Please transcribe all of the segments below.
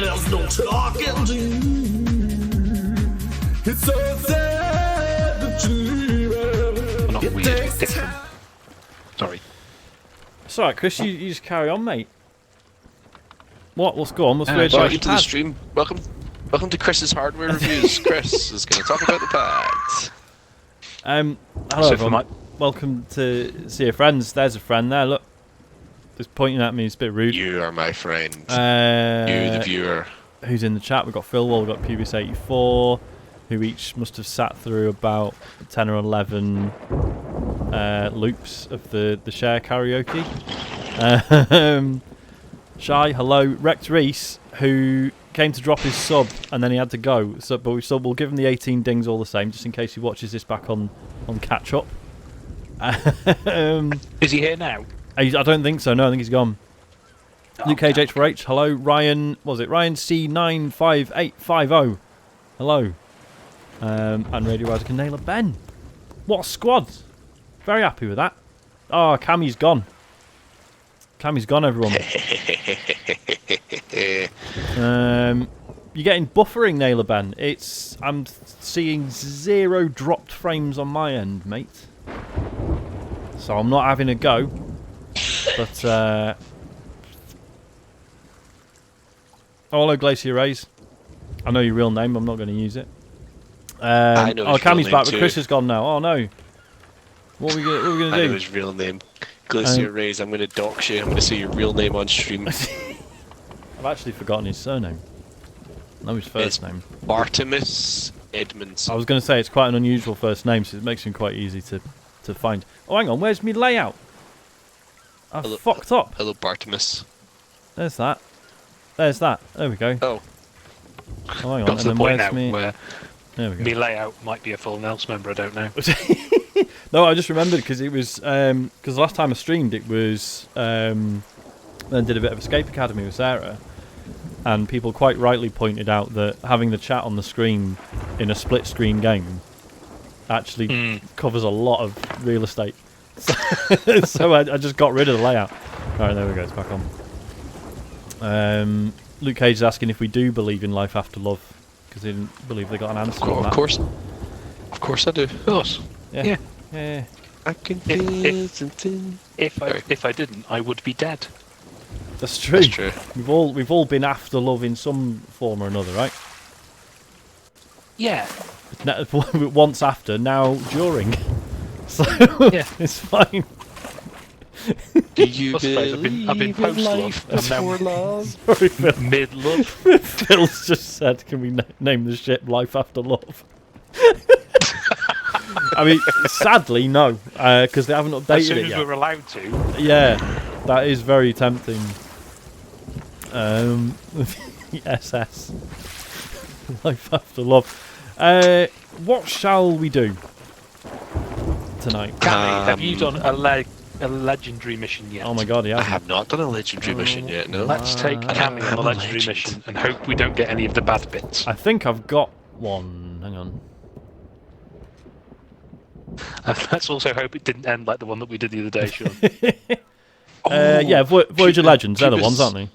There's no talking to you. It's so sad that you Not weird, different. Sorry. It's alright, Chris, you just carry on, mate. What's going on? What's weird about Welcome your to the pad? stream. Welcome to Chris's Hardware Reviews. Chris is going to talk about the pad. Hello everyone. Welcome to See Your Friends. There's a friend there, look. Just pointing at me, it's a bit rude. You are my friend. You, the viewer. Who's in the chat? We've got Phil Wall, we've got Pubis84, who each must have sat through about 10 or 11 loops of the share karaoke. Shy, hello. Rex Reese, who came to drop his sub and then he had to go. So, but we'll give him the 18 dings all the same, just in case he watches this back on catch up. Is he here now? I don't think so. No, I think he's gone. Luke KH4H, hello. Ryan, what was it? Ryan C95850. Hello. And Radio Isaac and Naylor Ben. What a squad. Very happy with that. Oh, Cammy's gone. Cammy's gone, everyone. You're getting buffering, Naylor Ben. I'm seeing 0 dropped frames on my end, mate. So I'm not having a go. But oh, hello, Glacier Rays. I know your real name. I'm not going to use it. I know his Cammy's real back, name but Chris has gone now. Oh no. What are we going to do? I know his real name. Glacier Rays, I'm going to dox you. I'm going to say your real name on stream. I've actually forgotten his surname. I know his first name. Bartimus Edmonds. I was going to say it's quite an unusual first name, so it makes him quite easy to find. Oh, hang on. Where's my layout? I've fucked up. Hello, Bartimus. There's that. There's that. There we go. Oh. Oh, hang on. Got to the point now where there we go. me layout might be a full Nels member, I don't know. No, I just remembered because it was because the last time I streamed it was then did a bit of Escape Academy with Sarah, and people quite rightly pointed out that having the chat on the screen in a split screen game actually covers a lot of real estate. So I just got rid of the layout. Alright, there we go, it's back on. Luke Cage is asking if we do believe in life after love, because he didn't believe they got an answer on that. Of course I do. Of course. Yeah. I can feel something. If I didn't, I would be dead. That's true. That's true. We've all been after love in some form or another, right? Yeah. Once after, now during. So yeah, it's fine. Do you I've been post love and now love? Sorry, Phil. mid love. Phil's just said, "Can we name the ship Life After Love?" I mean, sadly, no, because they haven't updated As soon it as yet. we're allowed to. Yeah, that is very tempting. SS Life After Love. What shall we do tonight? Cammy, have you done a legendary mission yet? Oh my god, yeah. I have not done a legendary mission yet, no. Let's take Cammy on a legendary mission and hope we don't get any of the bad bits. I think I've got one. Hang on. Let's also hope it didn't end like the one that we did the other day, Sean. Yeah, Voyager Legends, they're the ones, aren't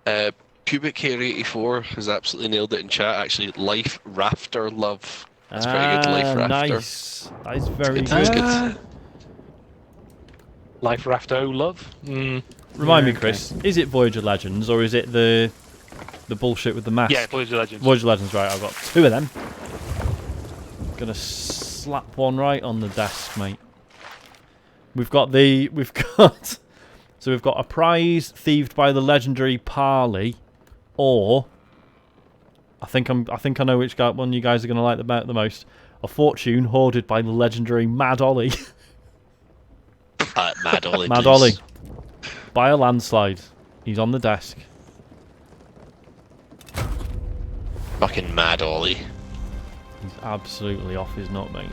they? Pubic Hair 84 has absolutely nailed it in chat, actually. Life Rafter Love. That's pretty good, Life Rafter. Nice. That is very It's good. good. Life Rafto Love? Remind me, Chris, is it Voyager Legends or is it the bullshit with the mask? Yeah, Voyager Legends. Voyager Legends, right, I've got 2 of them. Gonna slap one right on the desk, mate. We've got a prize thieved by the legendary Parley, or I think I know which one you guys are gonna like the most. A fortune hoarded by the legendary Mad Ollie. Mad Ollie, Mad please. Ollie. By a landslide. He's on the desk. Fucking Mad Ollie. He's absolutely off his nut, mate.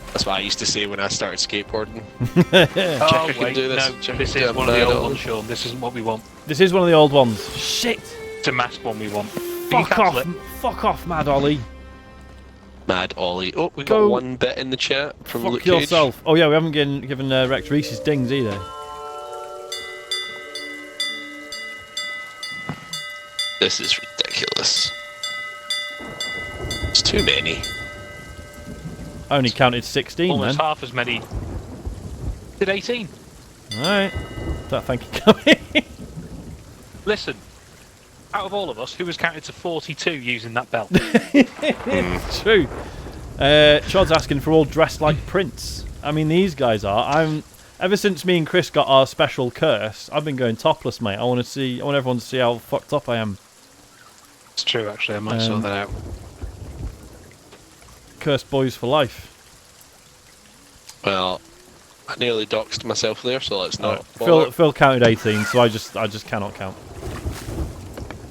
That's what I used to say when I started skateboarding. Oh, I can wait, do this. no, Check this I can is do one of the Mad old Ollie. ones, Sean. This isn't what we want. This is one of the old ones. Shit! It's a mask one we want. Fuck off! Fuck off, Mad Ollie. Mad Ollie. Oh, we Go. got one bit in the chat from Fuck Luke Cage. yourself. Oh yeah, we haven't given Rex Reese's dings either. This is ridiculous. It's too many. I only counted 16 Almost then. half as many. Did 18. Alright. That thank you coming. Listen, out of all of us, who has counted to 42 using that belt? It's true. Chod's asking for all dressed like Prince. I mean, these guys are. Ever since me and Chris got our special curse, I've been going topless, mate. I want everyone to see how fucked up I am. It's true, actually. I might sort that out. Cursed boys for life. Well, I nearly doxed myself there, so let's not. Phil counted 18, so I just cannot count.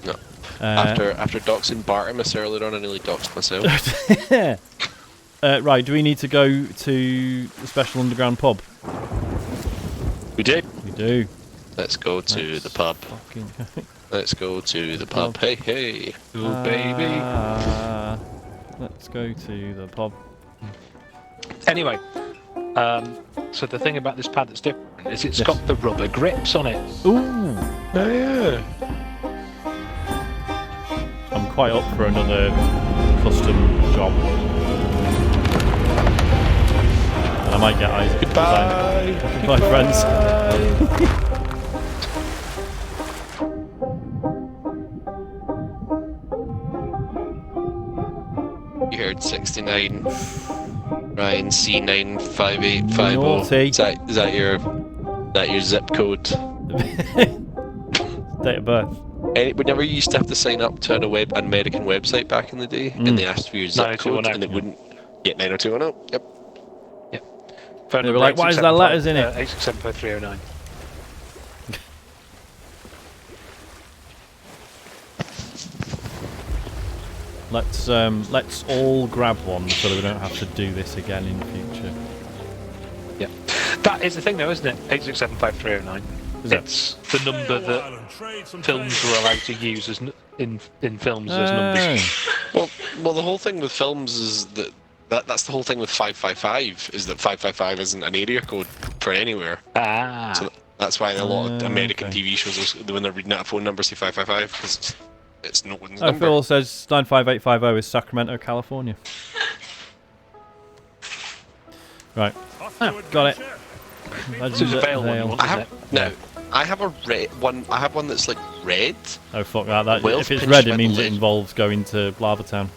No. After doxing Bartimus earlier on, I nearly doxed myself. Right, do we need to go to the special underground pub? We do. We do. Let's go to the pub. Let's go to the pub. Hey, hey. Oh, baby. Let's go to the pub. Anyway, so the thing about this pad that's different is it's got the rubber grips on it. Ooh. Oh, yeah. I'm quite up for another custom job. And I might get Isaac. Goodbye. Goodbye, friends. You heard 69. Ryan C95850. Naughty. Is that your zip code? Date of birth. Whenever you used to have to sign up to an American website back in the day, and they asked for your zip code, and it wouldn't. Yeah, 90210. Yep. They were like, why is there letters in it? 8675309. Let's all grab one so that we don't have to do this again in the future. Yeah. That is the thing though, isn't it? 8675309. It's the number that films were allowed to use as in films as numbers. Well, the whole thing with films is that's the whole thing with 555 is that 555 isn't an area code for anywhere. So that's why a lot of American TV shows, when they're reading out a phone number, say 555 because it's no one's number. Phil says 95850 is Sacramento, California. Right. Got it. It's a veil one you want, isn't it? No. I have a red one. I have one that's like red. Oh fuck that! If it's red, it means it involves going to Lava Town.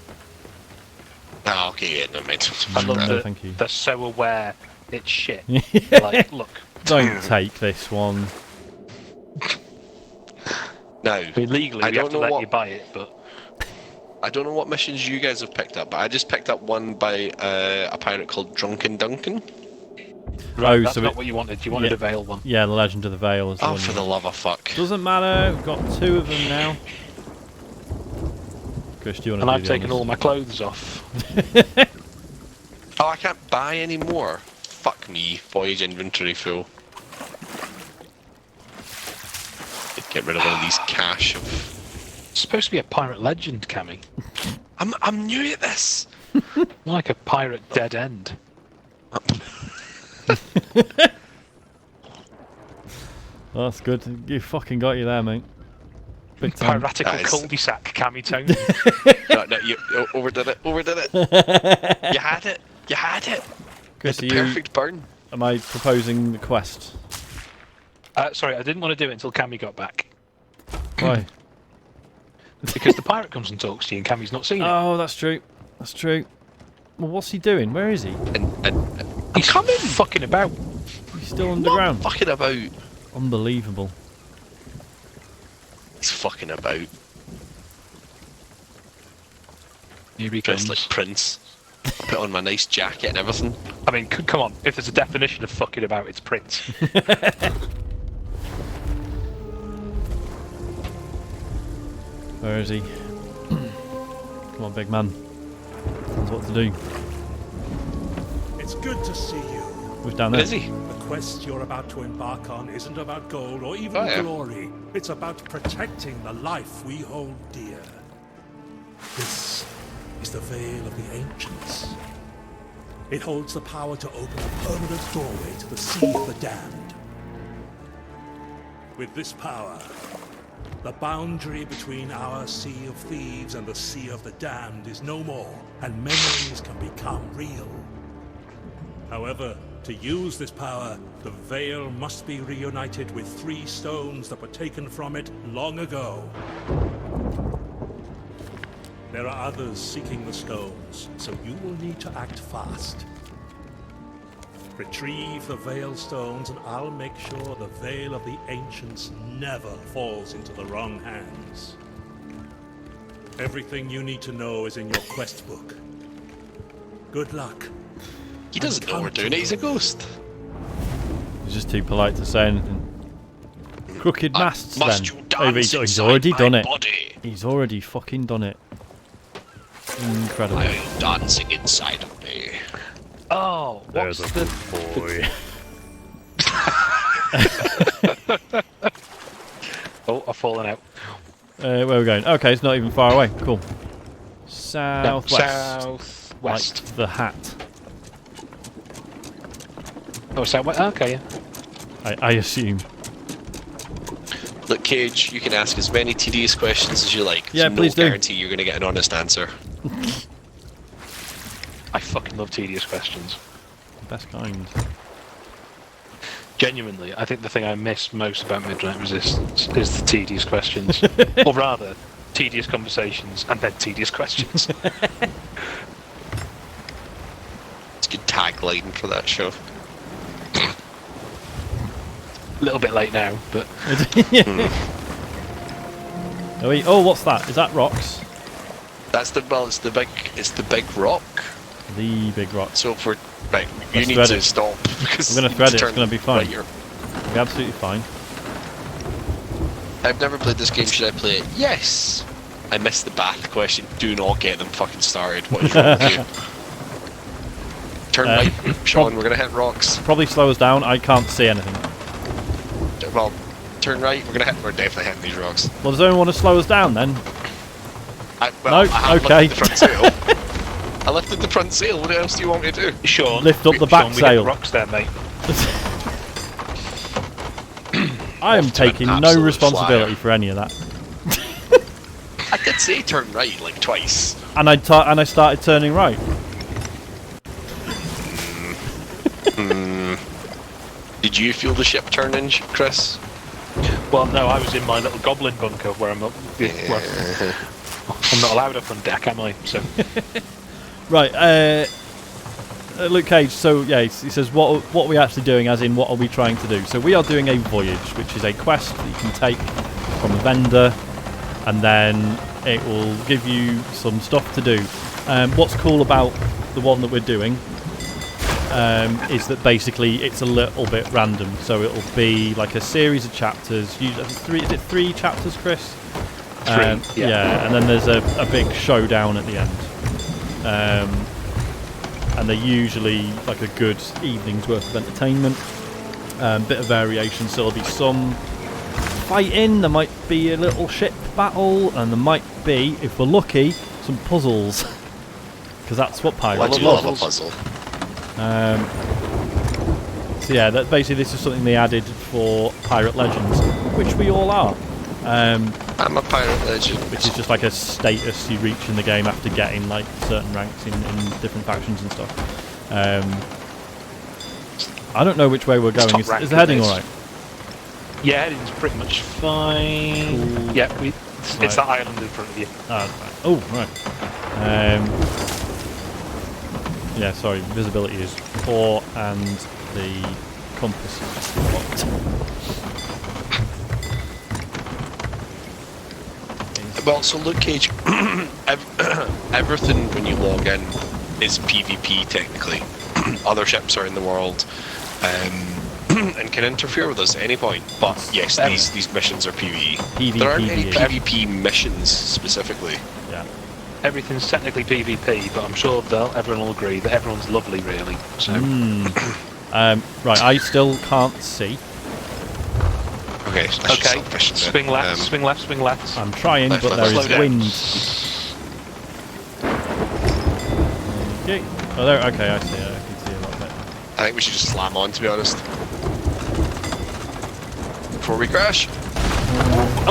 Oh, okay, yeah, no, mate. I love that thank you. They're so aware it's shit. Like, look. Don't take this one. No. I mean, legally, we have to let you buy it, but I don't know what missions you guys have picked up, but I just picked up one by a pirate called Drunken Duncan. Right, that's not what you wanted. You wanted a Veil one. Yeah, the Legend of the Veil is the one. For the love of fuck. Doesn't matter. We've got 2 of them now. Chris, do you want to And I've taken all my clothes off. Oh, I can't buy any more. Fuck me. Voyage inventory full. Get rid of all these cash. It's supposed to be a pirate legend, Cammy. I'm new at this. Like a pirate dead end. Well, that's good. You fucking got you there, mate. Big time. Piratical cul-de-sac, Cammy Tone. No, you overdid it. You had it. Chris, it's a perfect burn. Am I proposing the quest? Sorry, I didn't want to do it until Cammy got back. Why? Because the pirate comes and talks to you and Cammy's not seen it. Oh, that's true. That's true. Well, what's he doing? Where is he? He's coming! Fucking about. He's still underground. Not fucking about. Unbelievable. He's fucking about. Here he Dressed comes. like Prince. Put on my nice jacket and everything. I mean, come on. If there's a definition of fucking about, it's Prince. Where is he? Come on, big man. That's what to do. It's good to see you. Who's down there? Is he? The quest you're about to embark on isn't about gold or even glory. It's about protecting the life we hold dear. This is the Veil of the Ancients. It holds the power to open a permanent doorway to the Sea of the Damned. With this power, The boundary between our Sea of Thieves and the Sea of the Damned is no more, and memories can become real. However, to use this power, the Veil must be reunited with 3 stones that were taken from it long ago. There are others seeking the stones, so you will need to act fast. Retrieve the Veil stones and I'll make sure the Veil of the Ancients never falls into the wrong hands. Everything you need to know is in your quest book. Good luck. He doesn't know we're doing it, he's a ghost. He's just too polite to say anything. Crooked masts must then. you dance He's already inside done my it. body? He's already fucking done it. Incredible. Why are you dancing inside of me? Oh, what's the boy. Oh, I've fallen out. Where are we going? Okay, it's not even far away. Cool. Southwest. Southwest. Like the hat. Oh, southwest. Okay, yeah. I assume. Look, Cage, you can ask as many tedious questions as you like. Yeah, There's please no do. guarantee you're going to get an honest answer. I fucking love tedious questions. Best kind. Genuinely, I think the thing I miss most about Midnight Resistance is the tedious questions. Or rather, tedious conversations and then tedious questions. It's a good tagline for that show. A little bit late now, but Oh, what's that? Is that rocks? That's the it's the big rock. The big rock. So if we're right, you Let's need thread to it. stop because I'm gonna you thread need it, to it's gonna be fine. Right, It'll be absolutely fine. I've never played this game. Should I play it? Yes. I missed the bath question. Do not get them fucking started. What is wrong with you? Turn right, Sean. We're gonna hit rocks. Probably slow us down. I can't see anything. Well, turn right. We're definitely hitting these rocks. Well, does anyone want to slow us down then? I No? have Okay. lifted the front sail. I lifted the front sail. What else do you want me to do? Sean, Lift up the back Sean, we get sail. the rocks there, mate. I am Off to an taking no absolute responsibility flyer. for any of that. I did say turn right like twice. And I started turning right. Did you feel the ship turning, Chris? Well, no, I was in my little goblin bunker where I'm up. Where I'm not allowed up on deck, am I? So Right, Luke Cage, so yeah, he says, what are we actually doing, as in what are we trying to do? So we are doing a voyage, which is a quest that you can take from a vendor, and then it will give you some stuff to do. What's cool about the one that we're doing is that basically it's a little bit random, so it'll be like a series of chapters. Is it 3 chapters, Chris? 3, yeah, and then there's a big showdown at the end. And they're usually like a good evening's worth of entertainment. Bit of variation, so there'll be some fighting, there might be a little ship battle, and there might be, if we're lucky, some puzzles. Because that's what pirates I do love a puzzle. So yeah, basically this is something they added for Pirate Legends, which we all are. I'm a pirate legend. Which is just like a status you reach in the game after getting like certain ranks in different factions and stuff. I don't know which way we're going. Is the heading alright? yeah, heading's pretty much fine. Cool. Yeah, it's that island in front of you. Right. Oh, right. Yeah, sorry, visibility is poor and the compass is blocked. Well, so Luke Cage, everything when you log in is PvP technically. Other ships are in the world and can interfere with us at any point. But yes, these missions are PvE. There aren't any PvP missions specifically. Yeah. Everything's technically PvP, but I'm sure everyone will agree that everyone's lovely, really. So. Right, I still can't see. Okay, swing left, swing left, swing left. I'm trying, Left, but left, there is slow down. wind. Okay. Oh, there. Okay, I see it. I can see a little bit. I think we should just slam on, to be honest. Before we crash.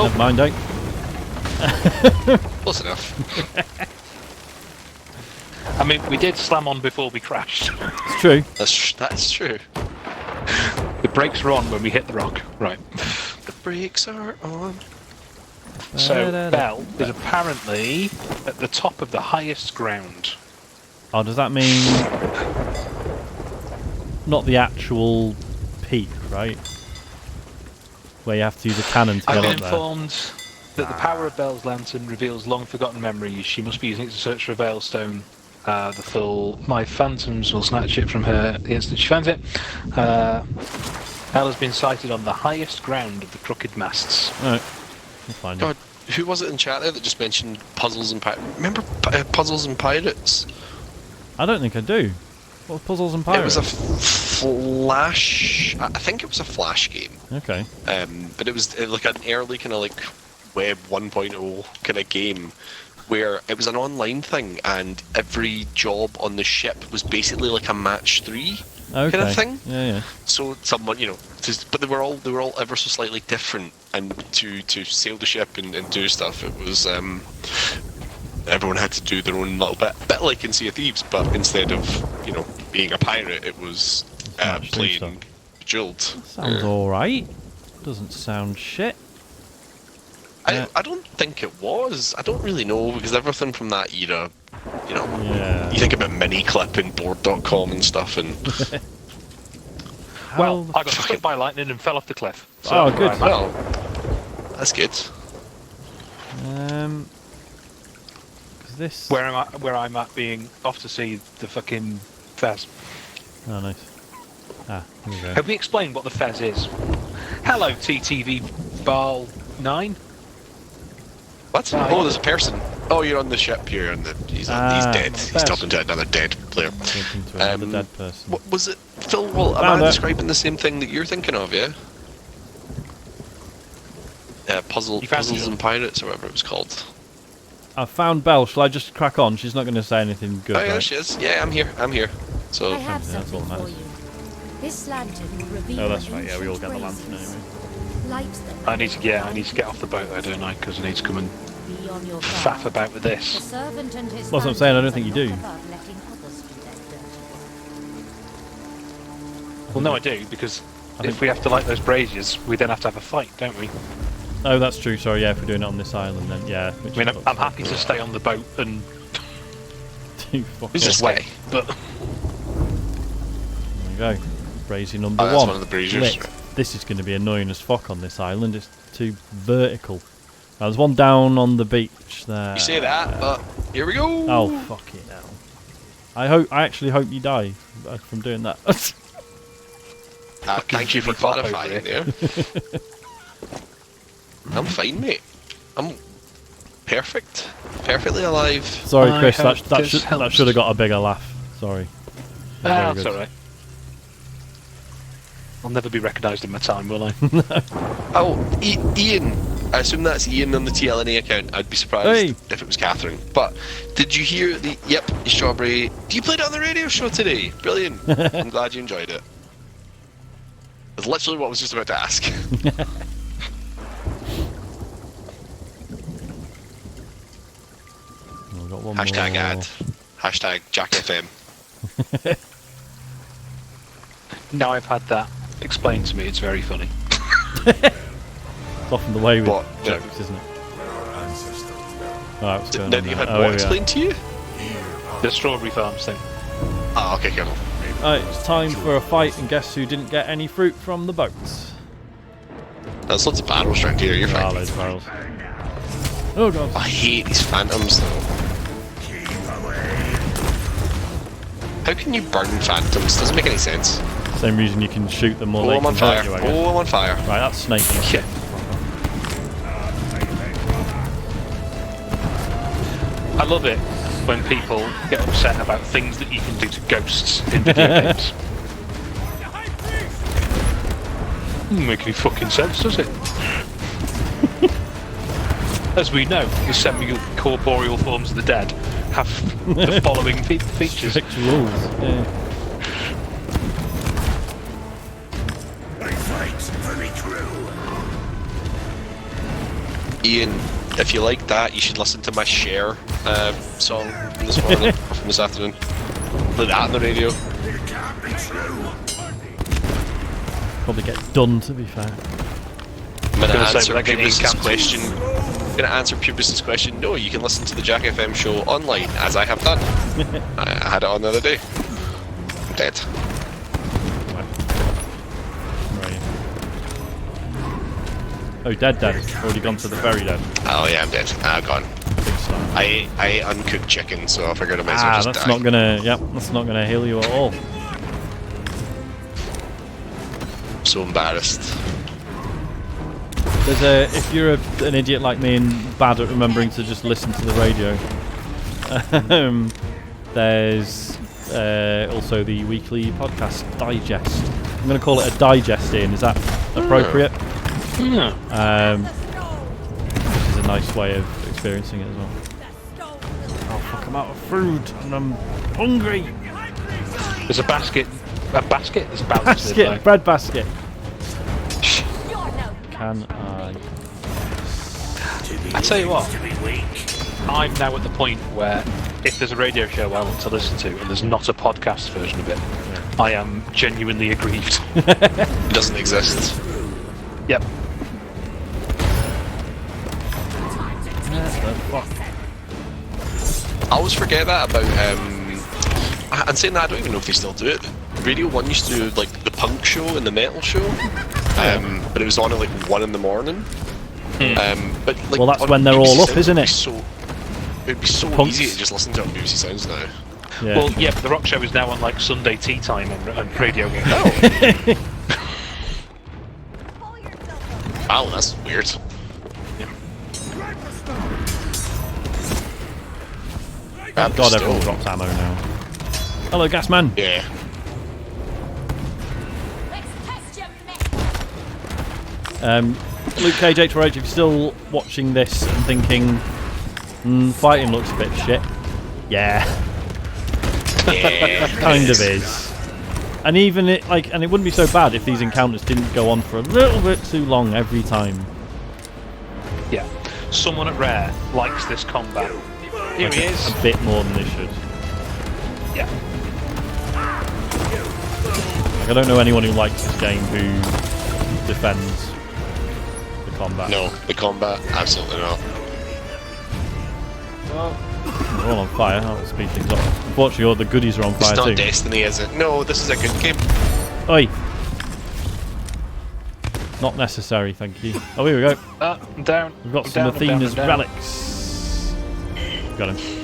Never mind, eh? Close enough. I mean, we did slam on before we crashed. It's true. That's true. The brakes were on when we hit the rock. Right. The brakes are on. So, Bell is apparently at the top of the highest ground. Oh, does that mean not the actual peak, right? Where you have to use a cannon to get I've been up there. informed that the power of Bell's lantern reveals long-forgotten memories. She must be using it to search for a Veilstone. The full My Phantoms will snatch it from her the instant she finds it. Bell has been sighted on the highest ground of the crooked masts. Alright, we'll find God, who was it in chat there that just mentioned puzzles and pirates? Remember puzzles and pirates? I don't think I do. What Puzzles and Pirates? It was a Flash. I think it was a Flash game. Okay. But it was like an early kind of like Web 1.0 kind of game where it was an online thing, and every job on the ship was basically like a match 3 Okay. kind of thing. Yeah. So someone, but they were all ever so slightly different, and to sail the ship and do stuff, it was everyone had to do their own little bit like in Sea of Thieves, but instead of being a pirate, it was playing Bejeweled. Sounds alright. Doesn't sound shit. I don't think it was. I don't really know, because everything from that era, Yeah. you think about Miniclip and Board.com and stuff, and Well, I got struck by lightning and fell off the cliff. So Oh, good. I'm well, that's good. 'Cause this. where I'm at being off to see the fucking Fez. Oh, nice. Ah, here we go. Have we explained what the Fez is? Hello, TTV Ball 9. What? Oh, there's a person. Oh, you're on the ship here, and he's dead. He's person. talking to another dead player. Talking to another dead person. What was it, Phil? Well, am Found I it. describing the same thing that you're thinking of? Yeah. Puzzles and Pirates, or whatever it was called. I found Belle. Shall I just crack on? She's not going to say anything good, Oh yeah, right? she is. Yeah, I'm here. So I have that's all something that for matters. you. This lantern will reveal Oh, that's right. Yeah, we all ancient get the lantern graces. anyway. Lights that I need to get off the boat there, don't I? Because I need to come and be on your faff guard. about with The this. servant and his Well, that's what I'm saying, I don't think you do. phantoms are not above letting others do their dirty work. Well, no, I do, because I if think- we have to light those braziers, we then have to have a fight, don't we? Oh, that's true. Sorry, yeah, if we're doing it on this island, then yeah. I mean, I'm happy to stay on the boat and just wait, but There we go. Brazier number that's one. one of the braziers. Lit. This is going to be annoying as fuck on this island. It's too vertical. Now, there's one down on the beach there. You say that, but here we go. Oh, fuck it now. I actually hope you die from doing that. Thank you for Jimmy Pop over clarifying there. I'm fine, mate. I'm perfect. Perfectly alive. Sorry, I Chris, hope that this helps. should have got a bigger laugh. Sorry. Very that's good. alright. I'll never be recognised in my time, will I? Oh, Ian. I assume that's Ian on the TLNA account. I'd be surprised Hey. if it was Catherine. But did you hear the... Yep, Strawberry. You played it on the radio show today. Brilliant. I'm glad you enjoyed it. That's literally what I was just about to ask. We've got one Hashtag more. ad. Hashtag JackFM. Now I've had that explained to me, it's very funny. It's often the way with What? jokes, isn't it? Alright, what's going Then on you there? had Oh, what here we are. explained to you? The Strawberry Farms thing. Oh, okay, cool. Alright, it's time for a fight, and guess who didn't get any fruit from the boats? There's lots of barrels around here, you're Ah, fine. loads of barrels. Oh god. I hate these phantoms though. How can you burn phantoms? Doesn't make any sense. Same reason you can shoot them or Oh, they I'm on convert fire. you, I guess. Oh, I'm on fire. Right, that's snaking. Yeah. I love it when people get upset about things that you can do to ghosts in video games. Doesn't make any fucking sense, does it? As we know, the semi-corporeal forms of the dead have the following features. Strict rules. Yeah. Ian, if you like that, you should listen to my Share song from this morning, or from this afternoon. Play that on the radio. Probably get done, to be fair. I'm going to answer Pubis's question. I'm going to answer Pubis's question. No, you can listen to the Jack FM show online, as I have done. I had it on the other day. I'm dead. Right. Oh, dead. Already gone to the ferry dead. Oh yeah, I'm dead. Gone. Big star. I ate uncooked chicken, so I figured I might as well just that's die. not gonna. Yep, that's not gonna heal you at all. I'm so embarrassed. There's if you're an idiot like me and bad at remembering to just listen to the radio, there's also the weekly podcast digest. I'm going to call it a digest, Ian. Is that appropriate? Yeah. Which is a nice way of experiencing it as well. Oh fuck, I'm out of food and I'm hungry. There's a basket. A basket? There's a Basket, bread basket. Can I? I tell you what, I'm now at the point where if there's a radio show I want to listen to and there's not a podcast version of it, I am genuinely aggrieved. It doesn't exist. Yep. I always forget that about and saying that, I don't even know if they still do it. Radio 1 used to do like the punk show and the metal show, but it was on at like 1 in the morning. But like, well, that's when they're BBC all up, Sounds isn't it? It'd be so Punks. easy to just listen to it on BBC Sounds now. Yeah. Well, yeah, but the rock show is now on like Sunday tea time on radio. Oh. Wow, that's weird. Thank God everyone drops ammo now. Hello, Gasman. Yeah. Luke KJ4H, if you're still watching this and thinking, fighting looks a bit shit. Yeah. Kind of is. And even it it wouldn't be so bad if these encounters didn't go on for a little bit too long every time. Yeah. Someone at Rare likes this combat. Here he is. A bit more than they should. Yeah. I don't know anyone who likes this game who defends the combat. No, the combat, absolutely not. We're all on fire. I'll speed things up. Unfortunately, all the goodies are on fire It's not too. Destiny, is it? No, this is a good game. Oi! Not necessary, thank you. Oh, here we go. I'm down. We've got I'm some down, I'm down, Athena's I'm down. relics. Got him.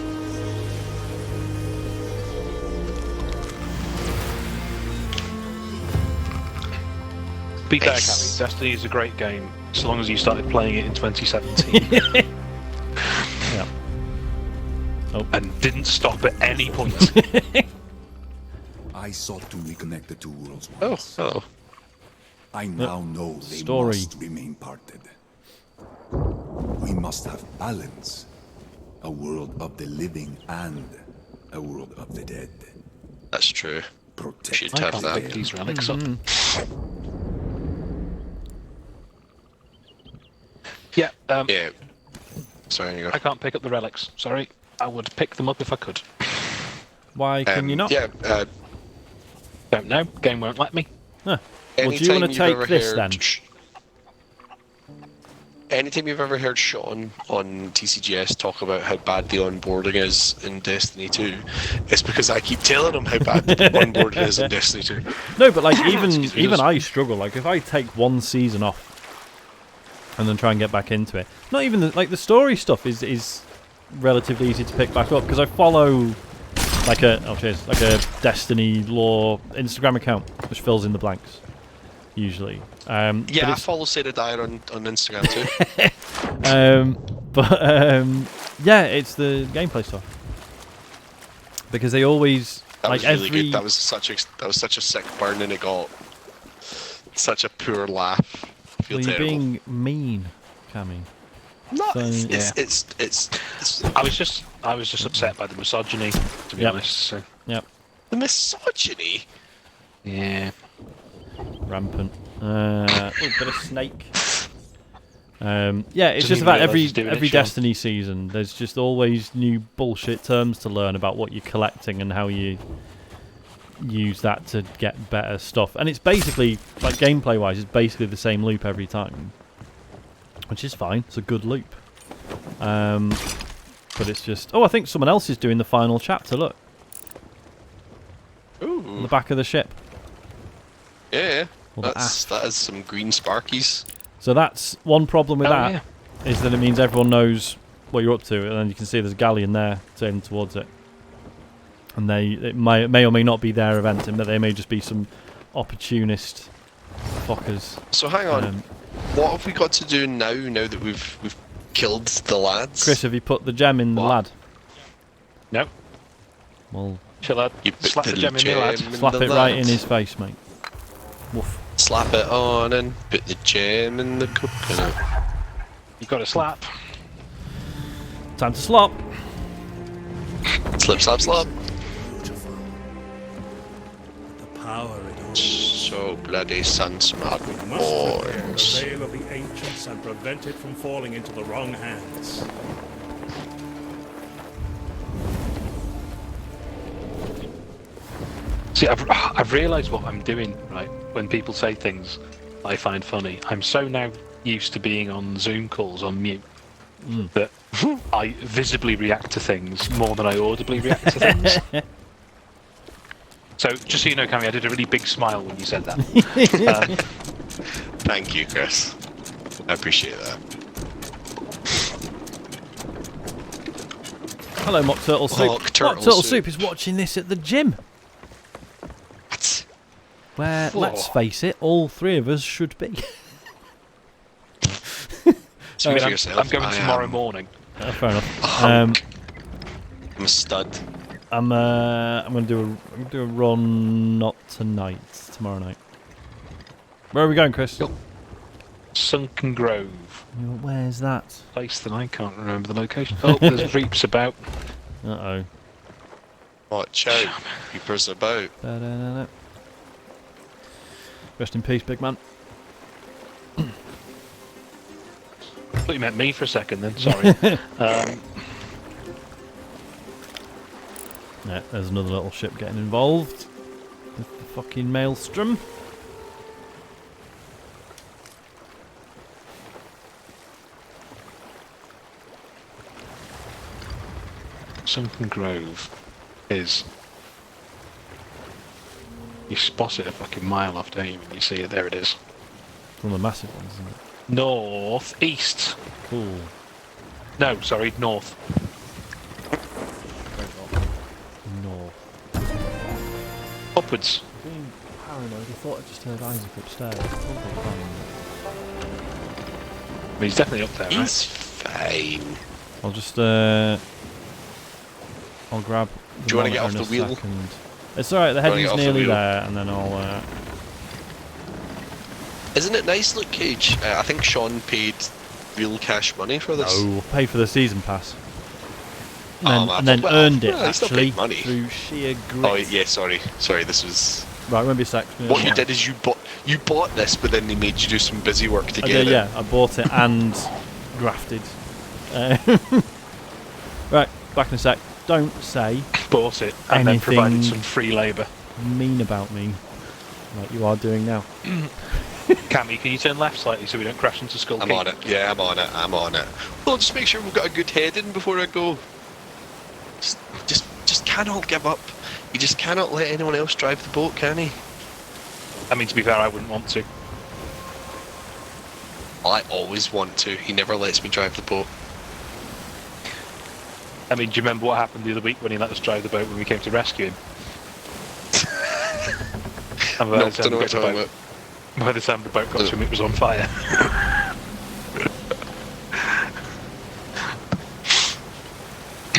Be fair, Nice. Cammy, Destiny is a great game, so long as you started playing it in 2017 Yeah. Oh. and didn't stop at any point. I sought to reconnect the two worlds Oh, once. hello. I now know they Story. must remain parted. We must have balance. A world of the living and a world of the dead. That's true. Protect Should I have can't that. pick these relics up. Yeah, Yeah. Sorry, you go. I can't pick up the relics. Sorry. I would pick them up if I could. Why can you not? Yeah, Don't know. Game won't let me. Huh. Well, do you anytime want to you've take ever this heard then? Anytime you've ever heard Sean on TCGS talk about how bad the onboarding is in Destiny 2, it's because I keep telling him how bad the onboarding is in Destiny 2. No, but like Excuse me, even just- I struggle. Like if I take one season off and then try and get back into it, not even the story stuff is relatively easy to pick back up because I follow like a Destiny lore Instagram account which fills in the blanks usually. Yeah, but I it's- follow Sarah Dyer on Instagram too. yeah, it's the gameplay stuff because they always That like was really every good. That was such a sick burn, and it got such a poor laugh. I feel well, you're terrible. being mean, Cammy. No, So, it's I was just upset by the misogyny, to be Yep. honest. So. Yep, the misogyny. Yeah. rampant. Oh, bit of snake. Yeah, it's Doesn't just even about realise every he's doing it, Sean. Destiny season. There's just always new bullshit terms to learn about what you're collecting and how you use that to get better stuff. And it's basically, like gameplay-wise, it's basically the same loop every time, which is fine. It's a good loop. But it's just... Oh, I think someone else is doing the final chapter, look. Ooh. On the back of the ship. Yeah, Or the that is some green sparkies. So that's one problem with that, yeah. is that it means everyone knows what you're up to, and then you can see there's a galleon there sailing towards it. And it may or may not be their event, but they may just be some opportunist fuckers. So hang on, what have we got to do now that we've killed the lads? Chris, have you put the gem in the lad? No. Well, Chill out. You put Slap the gem in me, lad. slap it right in his face, mate. Woof. Slap it on and put the gem in the coconut. You got to slap. Time to slop. Slip, slap, slap. Beautiful. The power it holds. So bloody sun smart We must prepare the boys. veil of the ancients and prevent it from falling into the wrong hands. See, I've realised what I'm doing, right? When people say things I find funny, I'm so now used to being on Zoom calls on mute that I visibly react to things more than I audibly react to things. So, just so you know, Cammy, I did a really big smile when you said that. Thank you, Chris. I appreciate that. Hello, Mock Turtle Soup. Mock Turtle Mock Turtle Soup. Soup is watching this at the gym. What? Where, let's Oh. face it, all three of us should be. Speak for yourself. I'm going I tomorrow am Fair morning. enough. a hunk. I'm a stud. I'm gonna do a run, not tonight, tomorrow night. Where are we going, Chris? Yep. Sunken Grove. Where's that? Place that I can't remember the location. Oh, there's reaps about. Uh-oh. Watch out. Creepers about. Da-da-da-da. Rest in peace, big man. I thought you meant me for a second then, sorry. Yeah, there's another little ship getting involved with the fucking maelstrom. Sunken Grove is... You spot it a fucking mile off, don't you, when you see it? There it is. It's one of the massive ones, isn't it? North east. Cool. No, sorry, north. North. Upwards. Being paranoid, I thought I just heard Isaac upstairs. Probably fine. I mean, he's definitely up there, right? He's fine. I'll just I'll grab the Do you wanna get monitor off the in a wheel? second. It's alright, the Do you wanna heading's get off the nearly wheel? there, and then I'll Isn't it nice, look, Cage? I think Sean paid real cash money for this. pay for the season pass. Oh, And man, then well, earned it, well, he still actually, paid money. through sheer grit. Oh yeah, sorry, this was. Right, won't be a sec. What you did is you bought this, but then they made you do some busy work to I get did, it. yeah, I bought it and grafted. Right, back in a sec. Don't say Bought it and then Anything- provided some free labour. mean about me like you are doing now. Cammy, can you turn left slightly so we don't crash into Skull I'm Keep? on it. Yeah, I'm on it. Well, just make sure we've got a good head in before I go. Just cannot give up. You just cannot let anyone else drive the boat, can he? I mean, to be fair, I wouldn't want to. I always want to. He never lets me drive the boat. I mean, do you remember what happened the other week when he let us drive the boat when we came to rescue him? And by No, the time don't know we what got you're the talking boat- about. by the time the boat got to him, it was on fire.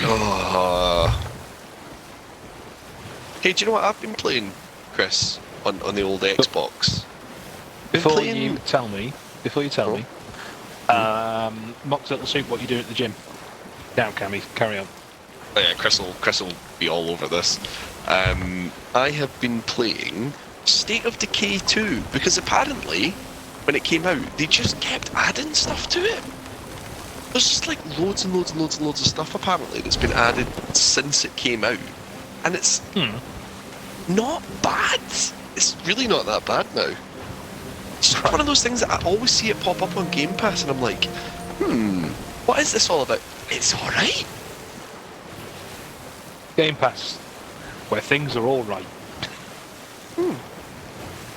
Oh. Hey, do you know what I've been playing, Chris, on the old Xbox? Been Before playing- you tell me, Mock Turtle Soup, what you do at the gym? Now, Cammy, carry on. Oh yeah, Chris will be all over this. I have been playing State of Decay 2 because apparently when it came out, they just kept adding stuff to it. There's just like loads and loads and loads and loads of stuff apparently that's been added since it came out. And it's not bad. It's really not that bad now. It's just one of those things that I always see it pop up on Game Pass and I'm like, what is this all about? It's alright. Game Pass, where things are all right.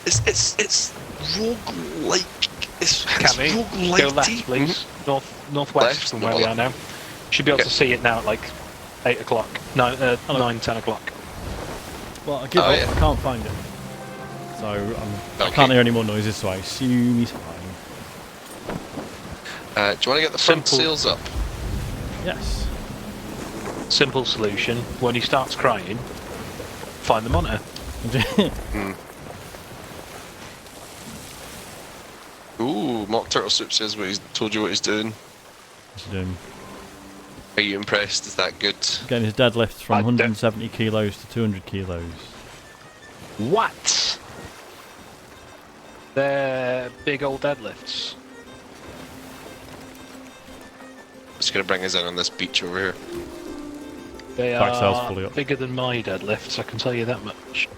It's roguelike. It's Cammy, roguelite. go left, please. Northwest Left, from where we are now. Should be able to see it now at like 8 o'clock. 9, 10 o'clock. Well, I give up. Yeah. I can't find it. So I can't hear any more noises, so I assume he's fine. Do you want to get the front Simple. sails up? Yes. Simple solution. When he starts crying, find the monitor. Ooh, Mock Turtle Soup says told you what he's doing. What's he doing? Are you impressed? Is that good? Getting his deadlifts from 170 kilos to 200 kilos. What? They're big old deadlifts. Just gonna bring us in on this beach over here. They Back sail's are fully up. bigger than my deadlifts, I can tell you that much.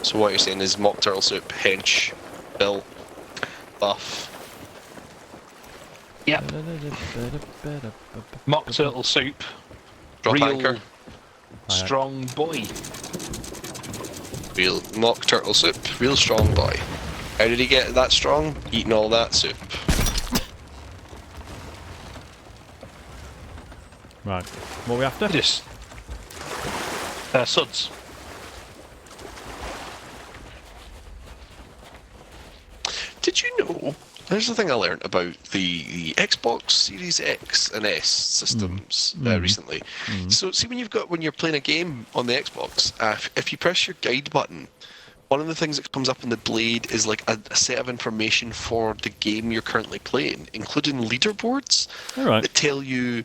So what you're saying is Mock Turtle Soup, hench, built, buff. Yep. Mock turtle soup. Drop Real anchor. strong boy. Real Mock Turtle Soup, real strong boy. How did he get that strong? Eating all that soup. Right. What are we after? Just suds. Did you know? Here's the thing I learned about the Xbox Series X and S systems recently. So see when you're playing a game on the Xbox, if you press your guide button, one of the things that comes up in the blade is like a set of information for the game you're currently playing, including leaderboards that tell you,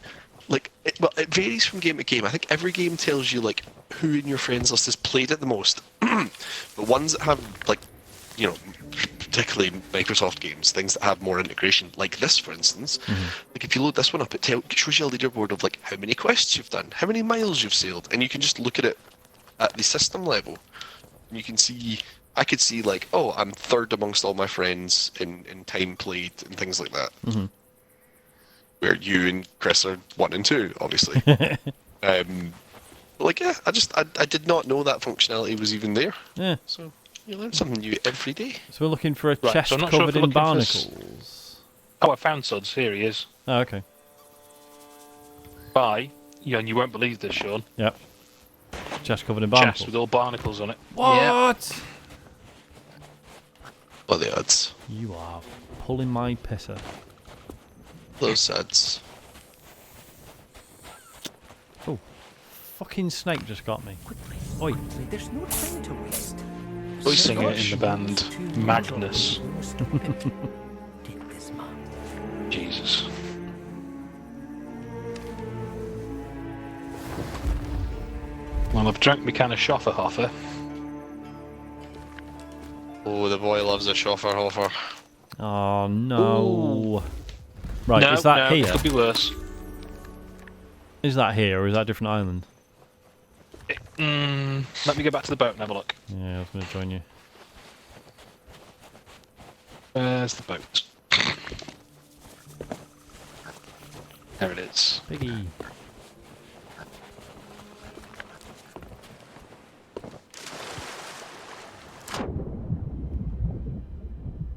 like, it varies from game to game. I think every game tells you like who in your friends list has played it the most. The ones that have like, you know, particularly Microsoft games, things that have more integration, like this, for instance. Like if you load this one up, it shows you a leaderboard of like how many quests you've done, how many miles you've sailed, and you can just look at it at the system level. And you can see, I could see like, oh, I'm third amongst all my friends in time played and things like that. Where you and Chris are 1 and 2, obviously. Like, yeah, I did not know that functionality was even there. Yeah. So you learn something new every day. So we're looking for a Right, chest so I'm not sure if covered we're in looking for barnacles. Oh, I found suds. Here he is. Oh, okay. Bye. Yeah, and you won't believe this, Sean. Yep. Chest covered in barnacles. Chest with all barnacles on it. What? Yep. What are the odds? You are pulling my pisser. Those odds. Oh, fucking snake just got me. Oi. There's no time to waste. Singer in the band Magnus. Take this man. Jesus. Well, I've drank me can of Schofferhofer. Oh, the boy loves a Schofferhofer. Oh no. Ooh. Right, No, is that no, here? could be worse. Is that here or is that a different island? Let me go back to the boat and have a look. Yeah, I was going to join you. Where's the boat? There it is. Piggy.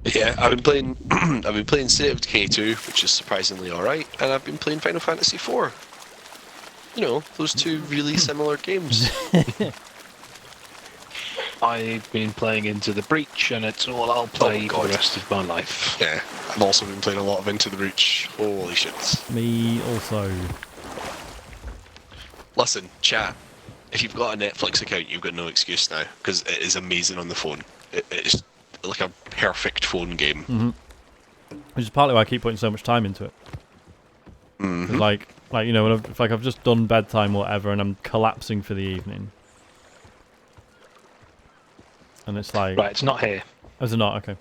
Yeah, I've been playing. I've been playing State of Decay 2, which is surprisingly all right, and I've been playing Final Fantasy 4. You know, those two really similar games. I've been playing Into the Breach, and it's all I'll play for the rest of my life. Yeah, I've also been playing a lot of Into the Breach. Holy shit! Me also. Listen, chat. If you've got a Netflix account, you've got no excuse now because it is amazing on the phone. It's like a perfect phone game. Which is partly why I keep putting so much time into it. 'Cause like you know, when I've just done bedtime or whatever, and I'm collapsing for the evening. And it's like... Right, it's not here. Oh, is it not? Okay.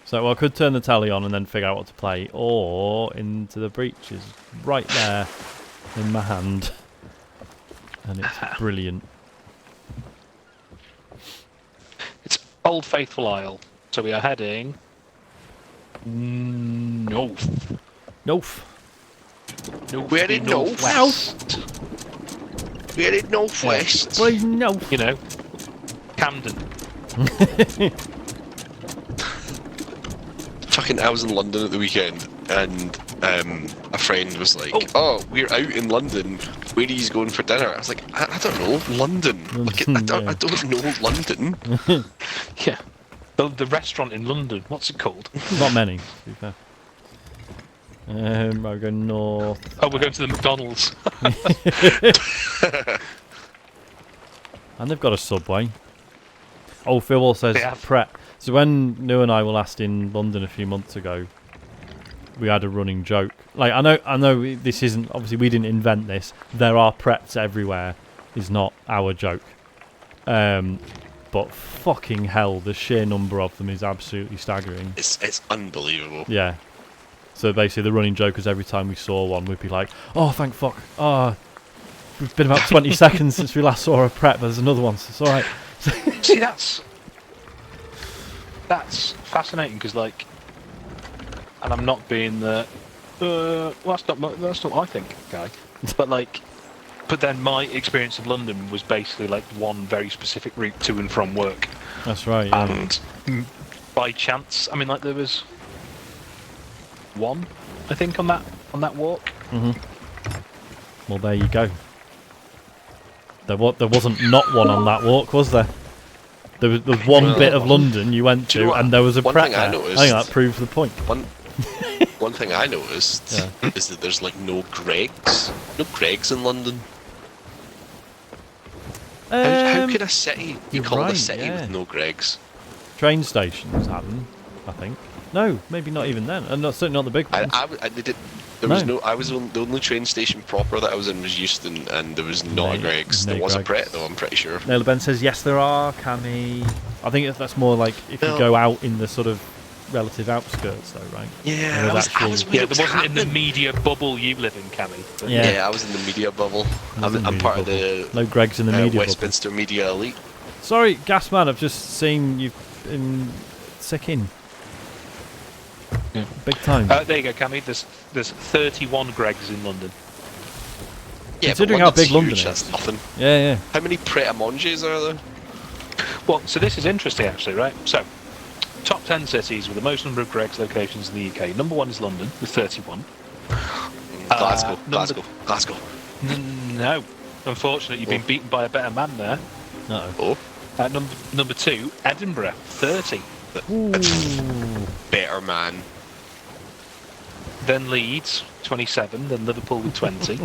So well, I could turn the telly on and then figure out what to play, or Into the Breach is right there in my hand. And it's brilliant. It's Old Faithful Isle. So we are heading... north. North. We're in northwest. We're in northwest. Where's north? You know, Camden. Fucking, I was in London at the weekend, and a friend was like, "Oh, we're out in London. Where are you going for dinner?" I was like, "I don't know, London. Like, I don't know London." Yeah. The restaurant in London. What's it called? Not many, to be fair. I'll go north. Oh, we're going to the McDonald's. And they've got a Subway. Oh, Phil says prep. So when New and I were last in London a few months ago, we had a running joke. Like, I know this isn't, obviously we didn't invent this. There are preps everywhere is not our joke. But fucking hell, the sheer number of them is absolutely staggering. It's unbelievable. Yeah. So basically the running joke was every time we saw one, we'd be like, oh, thank fuck. Oh, it's been about 20 seconds since we last saw a prep, but there's another one, so it's alright. See, that's fascinating, because, like, and I'm not being the, well, that's not what I think, guy. But then my experience of London was basically like one very specific route to and from work. That's right, yeah. And by chance, I mean, like, there was one, I think, on that walk. Well, there you go. There wasn't not one on that walk, was there? There was one bit of London you went to, and there was a prep there. I think that proves the point. One thing I noticed is that there's like no Greggs. No Greggs in London. How could a city be called a city with no Greggs? Train stations have them, I think. No, maybe not even then, and certainly not the big ones. I was the only train station proper that I was in was Euston, and there was not a Greggs. There was a Pret though, I'm pretty sure. Naylor Ben says yes, there are. Cammy, I think that's more like if you go out in the sort of relative outskirts, though, right? Yeah, there wasn't in the media bubble you live in, Cammy. Yeah, I was in the media bubble. I'm part of the no Greggs in the media Westminster bubble. Media Elite. Sorry, Gasman, I've just seen you've been sick in. Yeah. Big time. There you go, Cammy. There's 31 Greggs in London. Yeah, considering how big London is, that's nothing. Yeah. How many Pret a Manges are there? Well, so this is interesting, actually, right? So, top 10 cities with the most number of Greggs locations in the UK. Number 1 is London with 31. Glasgow. No, unfortunately, you've been beaten by a better man there. No. Number 2, Edinburgh, 30. Better man. Then Leeds, 27. Then Liverpool with 20.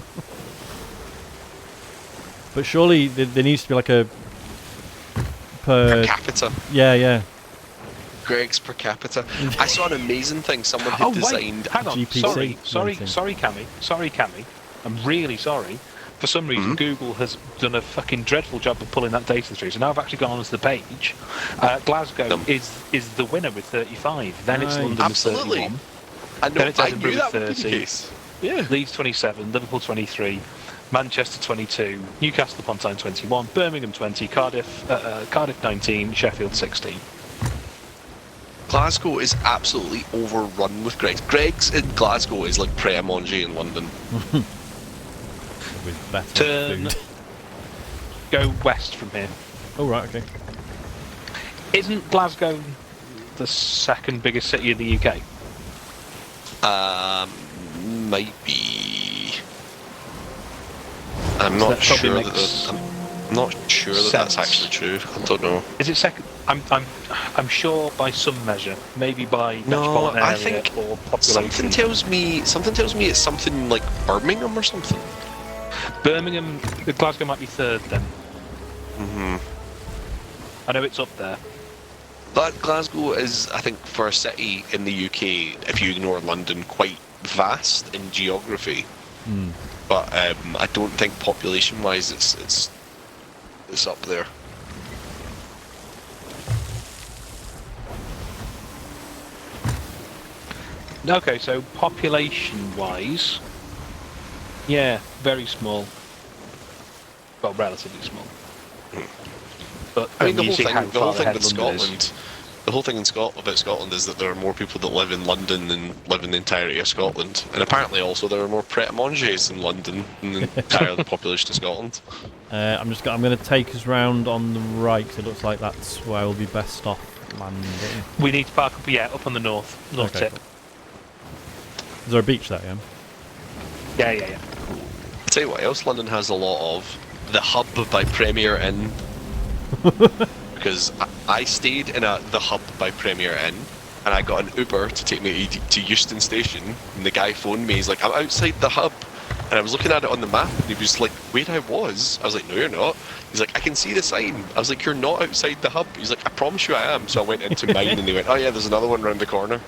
But surely there needs to be like a per capita. Yeah. Greggs per capita. I saw an amazing thing. Someone had designed. Hang on. GPC Sorry, Cammy. I'm really sorry. For some reason, Google has done a fucking dreadful job of pulling that data through. So now I've actually gone onto the page. Glasgow is the winner with 35. Then it's London with 31. Then it's Edinburgh with 30. Yeah. Leeds 27, Liverpool 23, Manchester 22, Newcastle upon Tyne 21, Birmingham 20, Cardiff 19, Sheffield 16. Glasgow is absolutely overrun with Greggs. Greggs in Glasgow is like Pret a Manger in London. With better food. Go west from here. Oh, right, okay. Isn't Glasgow the second biggest city in the UK? Might be. I'm not sure that that's actually true. I don't know. Is it second? I'm sure by some measure, maybe by metropolitan area or population. Something tells me it's something like Birmingham or something. Birmingham, Glasgow might be third then. I know it's up there. But Glasgow is, I think, for a city in the UK, if you ignore London, quite vast in geography. But I don't think population-wise it's up there. Okay, so population-wise, yeah, very small. Well, relatively small. But I mean, the when you whole see thing, how the whole far thing ahead with London is. Scotland, the whole thing in about Scotland is that there are more people that live in London than live in the entirety of Scotland, and apparently also there are more pret-a-manges in London than the entire of the population of Scotland. I'm going to take us round on the right. 'Cause it looks like that's where we'll be best off landing. We need to park up, up on the north Okay, tip. cool. Is there a beach there? Yeah. Yeah. I'll tell you what else London has a lot of: the Hub by Premier Inn. Because I stayed in the Hub by Premier Inn, and I got an Uber to take me to Euston Station, and the guy phoned me. He's like, "I'm outside the Hub," and I was looking at it on the map, and he was like, "Where I was?" I was like, "No, you're not." He's like, "I can see the sign." I was like, "You're not outside the Hub." He's like, "I promise you I am." So I went into mine, and he went, "Oh yeah, there's another one around the corner."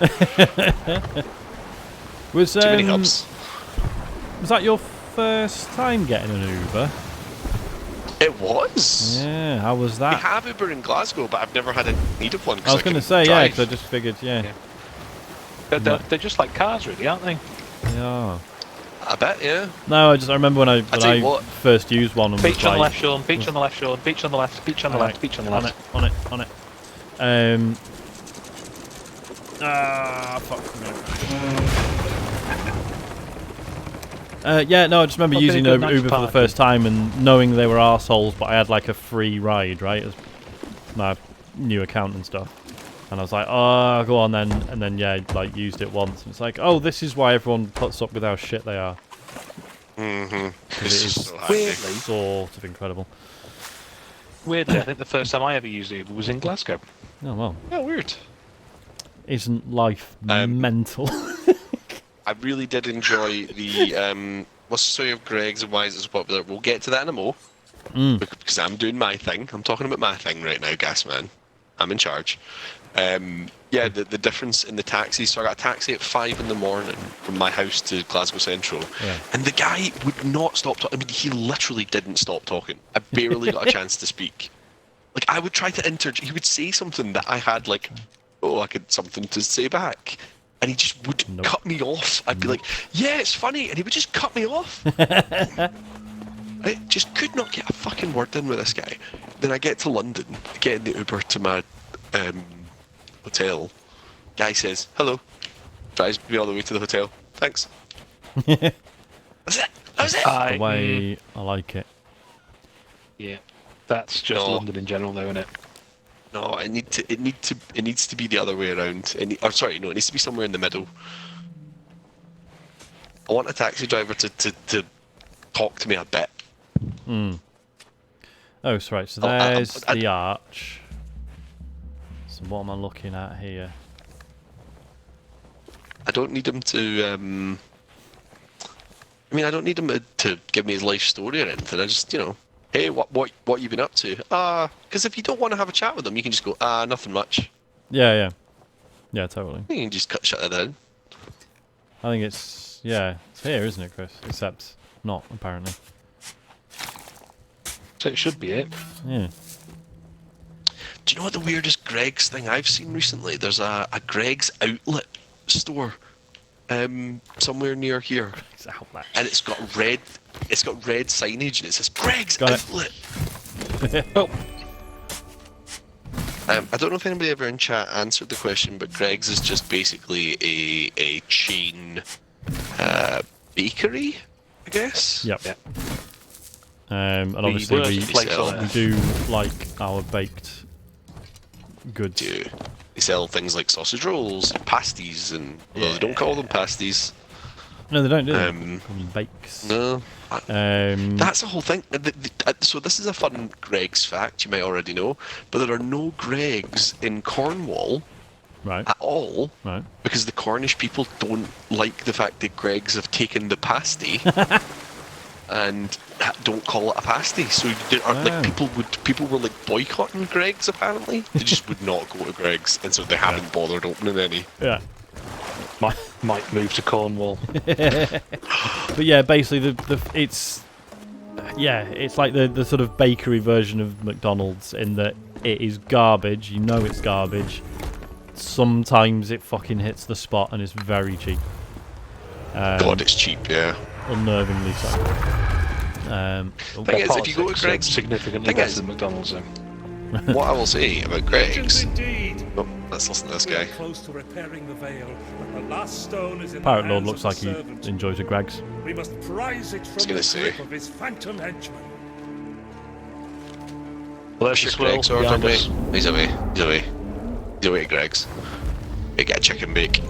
Was Too many hubs. Was that your first time getting an Uber? It was. Yeah, how was We that? have Uber in Glasgow, but I've never had a need of one. I was going to say, yeah, because I just figured, yeah. They're just like cars, really, aren't they? Yeah. I bet, yeah. No, I remember when I tell you what. first used one. And Beach was on the like, left, Sean. Beach on the left, Sean. Beach on the left. Beach on the left. Beach on the left. On it. Fuck. Yeah, no, I just remember using Uber for the first time and knowing they were arseholes, but I had like a free ride, right, as my new account and stuff. And I was like, oh, go on then. And then, yeah, like, used it once. And it's like, oh, this is why everyone puts up with how shit they are. Mm-hmm. It is so handy. sort of incredible. Weirdly, I think the first time I ever used Uber was in Glasgow. Oh, well. Yeah, weird. Isn't life mental? I really did enjoy the what's the story of Greg's and why is it so popular? We'll get to that in a mo. Because I'm doing my thing. I'm talking about my thing right now, Gasman. I'm in charge. Yeah, the difference in the taxis. So I got a taxi at 5 in the morning from my house to Glasgow Central, and the guy would not stop talking. I mean, he literally didn't stop talking. I barely got a chance to speak. Like, I would try to he would say something that I had like, oh, I could something to say back. And he just would cut me off. I'd be like, yeah, it's funny. And he would just cut me off. I just could not get a fucking word in with this guy. Then I get to London, get in the Uber to my hotel. Guy says, hello. Drives me all the way to the hotel. Thanks. That's it. That was it. The way I like it. Yeah. That's just London in general, though, isn't it? No, it needs to be the other way around. It needs to be somewhere in the middle. I want a taxi driver to talk to me a bit. Oh, so right. So there's the arch. So what am I looking at here? I don't need him to. I don't need him to give me his life story or anything. I just, hey, what you been up to? Because if you don't want to have a chat with them, you can just go, nothing much. Yeah, totally. You can just shut it down. I think it's here, isn't it, Chris? Except not, apparently. So it should be it. Yeah. Do you know what the weirdest Greg's thing I've seen recently? There's a Greg's outlet store somewhere near here. Greg's outlet. And it's got red signage and it says Greg's outlet. Oh. I don't know if anybody ever in chat answered the question, but Greg's is just basically a chain bakery, I guess. Yep. And obviously we do like our baked goods. They sell things like sausage rolls, pasties, and they don't call them pasties. No, they don't do they? Call them bakes. No. That's the whole thing. So this is a fun Greg's fact you might already know, but there are no Greg's in Cornwall at all, because the Cornish people don't like the fact that Greg's have taken the pasty and don't call it a pasty. So people were like boycotting Greg's apparently. They just would not go to Greg's, and so they haven't bothered opening any. Yeah. Might move to Cornwall. But yeah, basically it's like the sort of bakery version of McDonald's in that it is garbage. You know it's garbage. sometimes it fucking hits the spot and is very cheap. God, it's cheap, yeah. Unnervingly so. Thing is, if you go to Greg's, significantly better than McDonald's. What I will say about Greg's. Indeed. Oh, let's listen to this We are guy. close to repairing the veil, but the last stone is in Pirate the Lord hands looks of like the he servant. enjoys a Greg's. We must prise it from gonna the say. grip of his phantom henchman. Well, there's Sure, your swirl Greg's order, behind mate. us. He's away. He's away. He's away at Greg's. We get a chicken bake.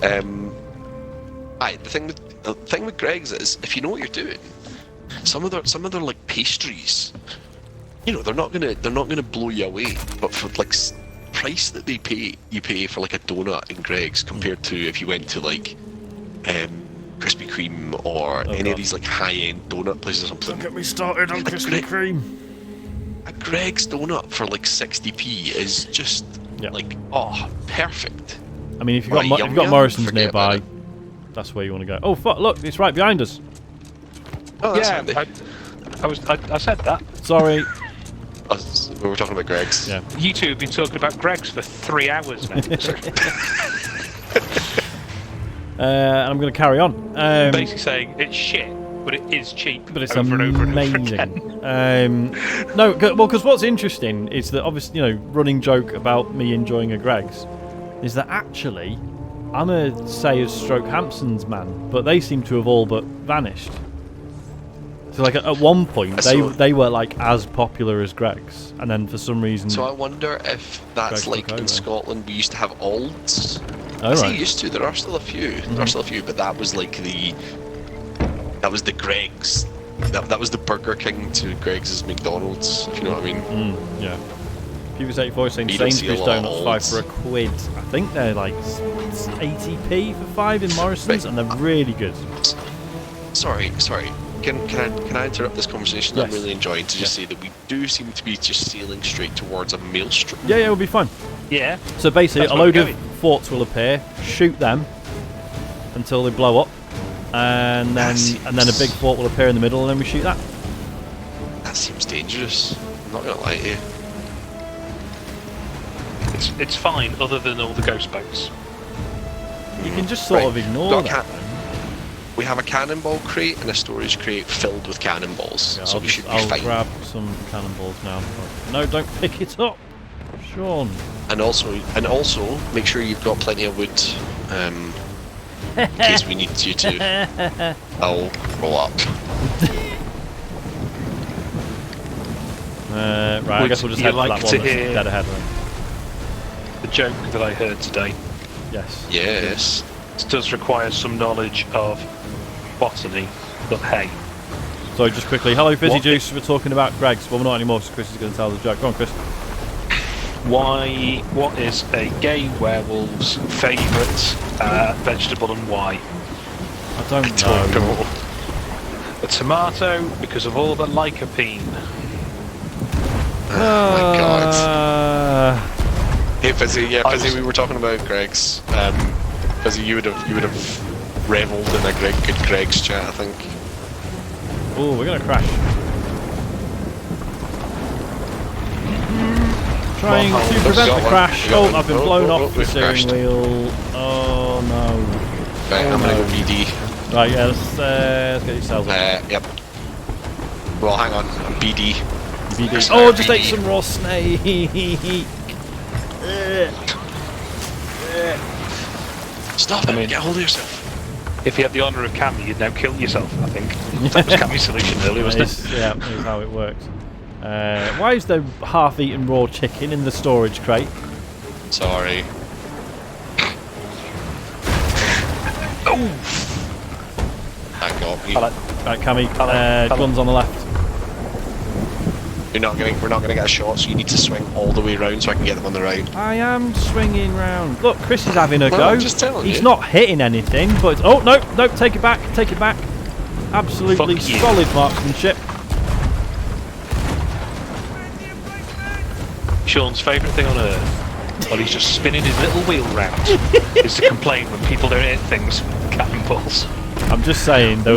Aye, the thing with Greg's is, if you know what you're doing, some of their like pastries, you know, they're not gonna blow you away. But for like price that you pay for like a donut in Greg's compared to if you went to like Krispy Kreme or any of these like high-end donut places or something. Don't get me started on Krispy Kreme. A Greg's donut for like 60p is just like perfect. I mean, if you've got Right, if you've got yum, Morrison's forget about nearby, that's where you want to go. Oh fuck! Look, it's right behind us. Oh, that's Yeah, handy. I said that. Sorry. We were talking about Greg's. Yeah. You two have been talking about Greg's for 3 hours now. So And I'm going to carry on. basically saying it's shit, but it is cheap. But it's over and over and over again. amazing. No, well, because what's interesting is that obviously, you know, running joke about me enjoying a Greg's is that actually I'm a Sayers stroke Hampson's man, but they seem to have all but vanished. So like at one point they were like as popular as Greg's, and then for some reason. So I wonder if that's Greg's like took in over. Scotland we used to have Olds. Oh, I say right. used to. There are still a few. There are still a few, but that was like the Greg's. That was the Burger King to Greg's McDonald's. If you know what I mean. Yeah. People saying You don't see a Sainsbury's lot of donuts 5 Olds. for £1. I think they're like 80p for 5 in Morrison's, and they're really good. Sorry. Can I interrupt this conversation that I'm Yes. really enjoying to just say that we do seem to be just sailing straight towards a maelstrom. Yeah, we'll be fine. Yeah. So basically, That's a where load we're of going. forts will appear, shoot them until they blow up, and then a big fort will appear in the middle, and then we shoot that. That seems dangerous. I'm not gonna lie to you. It's fine, other than all the ghost boats. You can just sort Right, of ignore got that. We have a cannonball crate and a storage crate filled with cannonballs, Yeah, so we should be I'll fine. grab some cannonballs now. No, don't pick it up, Sean. And also, make sure you've got plenty of wood, in case we need you to. I'll roll up. Right, I guess we'll just you head for like that to one that's hear- dead ahead then. The joke that I heard today. Yes. Yes. This does require some knowledge of botany, but hey. So just quickly, hello Fizzy What? Juice, we're talking about Greg's. Well, we're not anymore, so Chris is going to tell the joke. Go on, Chris. What is a gay werewolf's favourite vegetable and why? I don't know. A tomato, because of all the lycopene. Oh my god. Uh, Hey Fizzy, we were talking about Greg's. Fizzy, you would have revelled in a good Greg's chat, I think. Oh, we're going to crash. Trying Well, to got prevent one, the crash. got Oh, one. I've been Oh, blown oh, off oh, the we've steering crashed. wheel. Oh no. Right, I'm gonna go BD. Right, yeah, let's get yourselves up. Yep. Well, hang on. BD. BD. Oh, just ate some raw snake. Stop it! I mean- Get hold of yourself. If you had the honour of Cammy, you'd now kill yourself, I think. That was Cammy's solution earlier, wasn't it? Yeah, that's how it works. Why is there half-eaten raw chicken in the storage crate? Sorry. That got me. Right, Cammy, Hello. guns on the left. We're not gonna get a shot, so you need to swing all the way around so I can get them on the right. I am swinging round. Look, Chris is having a Well, go. I'm just telling He's you. not hitting anything, but oh no, take it back, take it back. Absolutely Fuck you. solid marksmanship. Sean's favourite thing on earth, while he's just spinning his little wheel round, is to complain when people don't hit things with cannonballs. I'm just saying there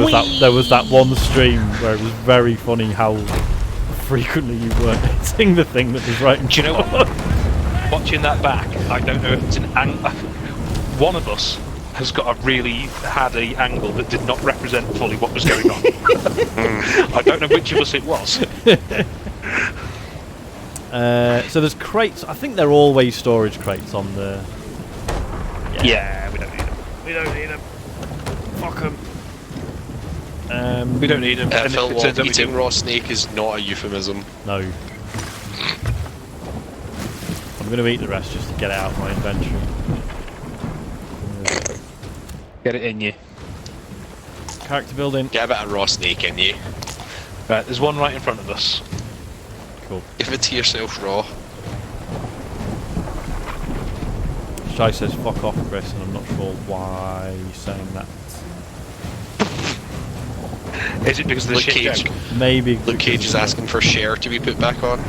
was that one stream where it was very funny how frequently you weren't hitting the thing that was right in Do you know what? watching that back, I don't know if it's an angle. One of us has got a really hardy angle that did not represent fully what was going on. I don't know which of us it was. So there's crates. I think they're always storage crates on the. Yeah, we don't need them. We don't need them. Fuck them. We don't need them. Phil, eating raw snake is not a euphemism. No. I'm going to eat the rest just to get it out of my inventory. Get it in you. Character building. Get a bit of raw snake in you. Right, there's one right in front of us. Cool. Give it to yourself raw. Shai says fuck off, Chris, and I'm not sure why he's saying that. Is it because of the Luke shit Cage. joke? Maybe. Luke Cage is asking for share to be put back on.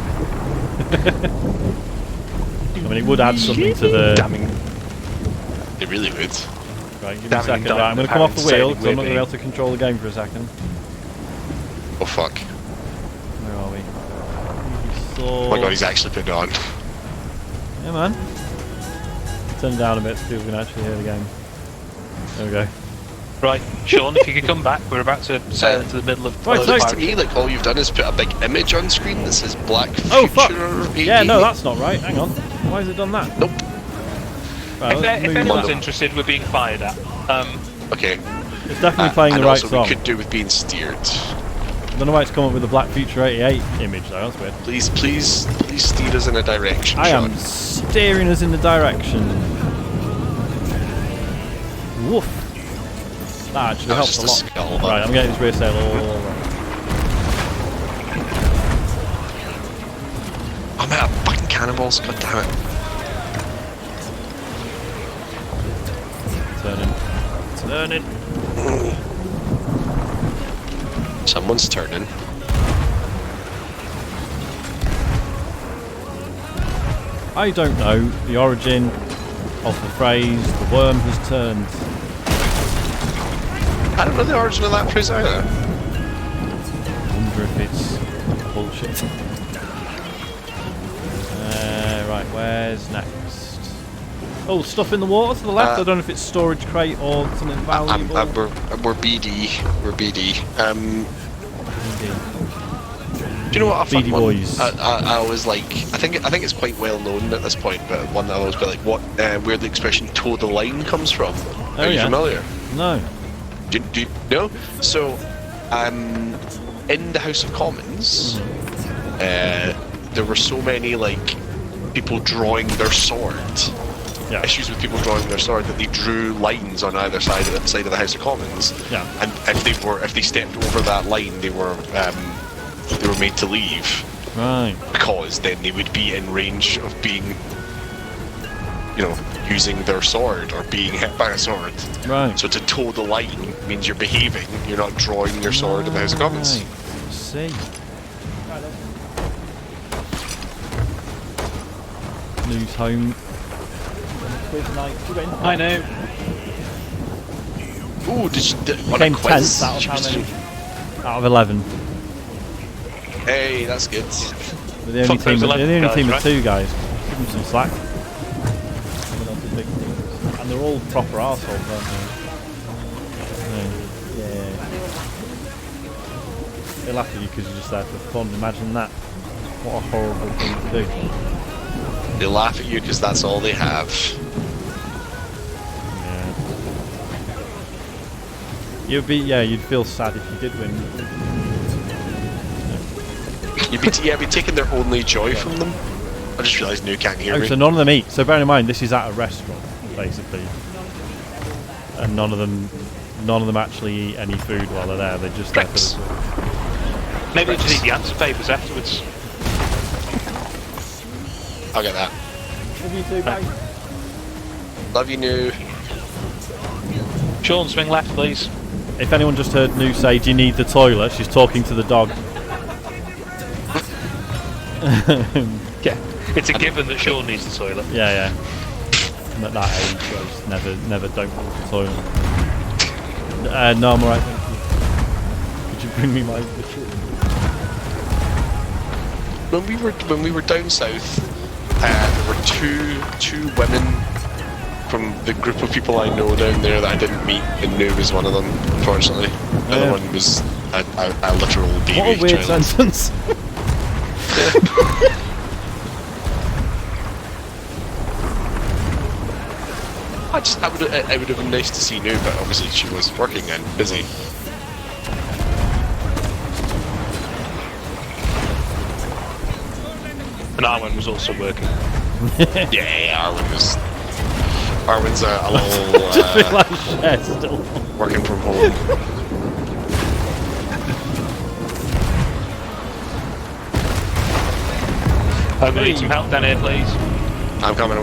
I mean, it would add something to the. Damning. It really would. Right, give me a second. Right, I'm going to come off the wheel because I'm not going to be able to control the game for a second. Oh fuck. Where are we? Oh my god, he's actually put it on. Yeah, man. Turn down a bit so people can actually hear the game. There we go. Right, Sean, if you could come back, we're about to sail into the middle of. Right, It so looks to me like all you've done is put a big image on screen that says Black Future. Oh fuck! 80. Yeah, no, that's not right. Hang on. Why has it done that? Nope. Right, let's If move anyone's on. interested, we're being fired at. Okay. It's definitely playing the and right also song. we could do with being steered. I don't know why it's come up with the Black Future 88 image though. That's weird. Please steer us in a direction, I Sean. am steering us in the direction. Woof. That actually That was helps a just lot. a skull, but- Right, I'm getting this rear sail all around. I'm out of fucking cannonballs, god damn it. Turning. Someone's turning. I don't know the origin of the phrase "the worm has turned." I don't know the origin of that phrase either. I wonder if it's bullshit. Right, where's next? Oh, stuff in the water to the left. I don't know if it's storage crate or something valuable. We're BD. We're BD. Do you know what a fun BD one? boys. I always like. I think it's quite well known at this point, but one that I always quite like. Where the expression "toe the line" comes from? Are you familiar? No. Do you know? So, in the House of Commons, there were so many like people drawing their sword. Yeah. Issues with people drawing their sword that they drew lines on either side of the House of Commons. Yeah. And if they stepped over that line, they were made to leave. Right. Because then they would be in range of being, using their sword or being hit by a sword. Right. So to toe the line means you're behaving. You're not drawing your sword in the House of Commons. Right. See. News home. I know. Ooh, on a Came quiz? 10th out of how many? Out of 11. Hey, that's good. We're the only Fuck those team. 11 They're the only guys, team of right? 2 guys. Give them some slack. Someone else's big teams. And they're all proper arseholes, aren't they? Yeah. They laugh at you because you're just there for fun. Imagine that. What a horrible thing to do. They laugh at you because that's all they have. Yeah. You'd feel sad if you did win. You'd be taking their only joy from them. I just realised New can't hear me. So none of them eat. So bear in mind, this is at a restaurant, basically, and none of them actually eat any food while they're there. They're just there for the Rex. food. Maybe we just eat the answer papers afterwards. I'll get that. Love you too, guys. Love you, New. Sean, swing left, please. If anyone just heard Nu say, "Do you need the toilet?" she's talking to the dog. Yeah, it's a given that Sean needs the toilet. Yeah. I'm at that age where I just never don't go to the toilet. No, I'm alright, thank you. Could you bring me my bottle? When we were down south, there were two women from the group of people I know down there that I didn't meet, and Nu was one of them, unfortunately. The other one was a literal baby What a weird child. sentence. It would have been nice to see Nu, but obviously she was working and busy. And Arwen was also working. Yeah, Arwen's a little Just realised Cher's still. working from home. I'm gonna need some help down here, please. I'm coming.